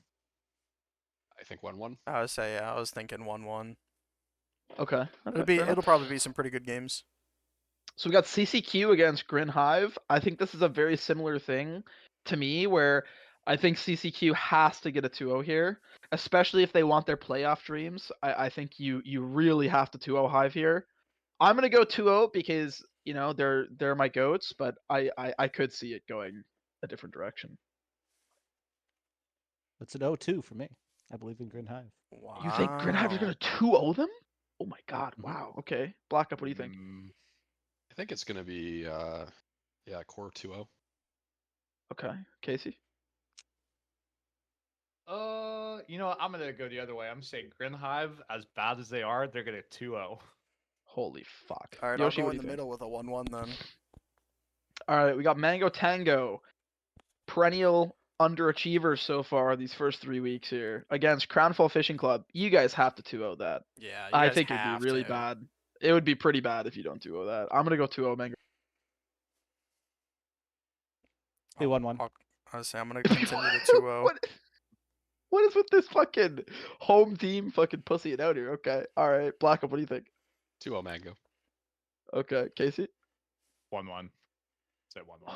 I think 1-1. I would say, yeah, I was thinking 1-1. Okay. It'll probably be some pretty good games. So we got CCQ against Grin Hive. I think this is a very similar thing to me, where I think CCQ has to get a 2-0 here, especially if they want their playoff dreams. I think you really have to 2-0 Hive here. I'm gonna go 2-0 because they're my goats, but I could see it going a different direction. It's an 0-2 for me. I believe in Green Hive. Wow. You think Grin Hive is gonna 2-0 them? Oh my god! Mhm. Wow. Okay. Blackup. What do you think? I think it's gonna be core 2-0. Okay. Casey. I'm gonna go the other way. I'm saying Grinhive, as bad as they are, they're gonna 2-0. Holy fuck. All right, Yoshi, I'll what go do in you the think? middle with a 1-1 then. All right, we got Mango Tango, perennial underachievers so far these first 3 weeks here against Crownfall Fishing Club. You guys have to 2-0 that. Yeah, you I guys think it'd be have really to. bad. It would be pretty bad if you don't 2-0 that. I'm gonna go 2-0 Mango. Be 1-1. I was saying I'm gonna continue to 2-0. What is with this fucking home team fucking pussying out here? Okay, all right, Blackup. What do you think? 2-0 mango. Okay, Casey. 1-1. Say 1-1.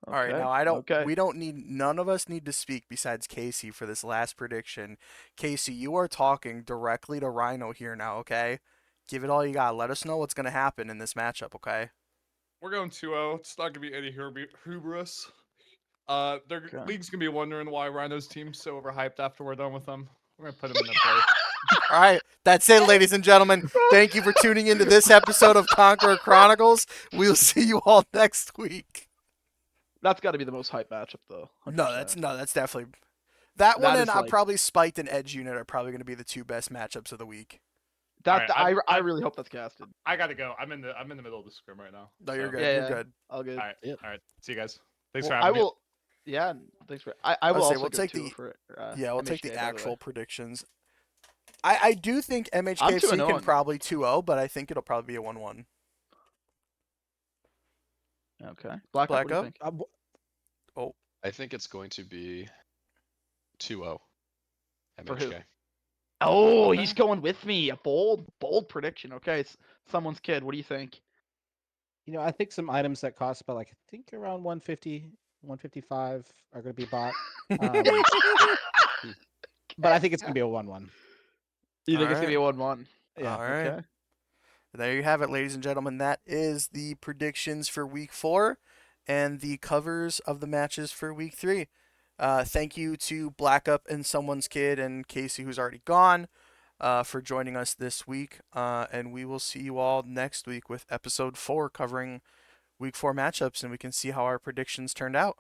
All right, Okay, now Okay. none of us need to speak besides Casey for this last prediction. Casey, you are talking directly to Rhino here now, okay? Give it all you got. Let us know what's gonna happen in this matchup, okay? We're going 2-0. It's not gonna be any hubris. Their Okay. league's gonna be wondering why Rhino's team's so overhyped after we're done with them. We're gonna put them in their place. All right, that's it, ladies and gentlemen. Thank you for tuning into this episode of Conqueror Chronicles. We'll see you all next week. That's got to be the most hype matchup though. 100%. No, that's definitely that one, That and is I'm like- probably Spiked and Edge Unit are probably going to be the two best matchups of the week. That Alright, I really hope that's casted. I gotta go. I'm in the middle of the scrim right now. No, you're so- good. Yeah, You're yeah. good. All good. All right. Yep. All right. See you guys. Thanks Well, for having me. Yeah, thanks for. I will I'll say also we'll go take 2 the- for. We'll take MHK, the by way. actual predictions. I do think I'm MHKFC 2-0. can probably 2-0, but I think it'll probably be a 1-1. Okay. Blackup. What do you Blackup? think? I think it's going to be 2-0. For who? MHK. Oh, Okay. he's going with me. A bold prediction. Okay, someone's kid. What do you think? You know, I think some items that cost about I think around 150, 155 are going to be bought. But I think it's going to be a 1-1. You think it's Alright. gonna be a 1-1? Yeah. All right. Okay. There you have it, ladies and gentlemen. That is the predictions for week 4 and the covers of the matches for week 3. Thank you to Blackup and Someone's Kid and Casey, who's already gone, for joining us this week. And we will see you all next week with episode 4 covering week 4 matchups, and we can see how our predictions turned out.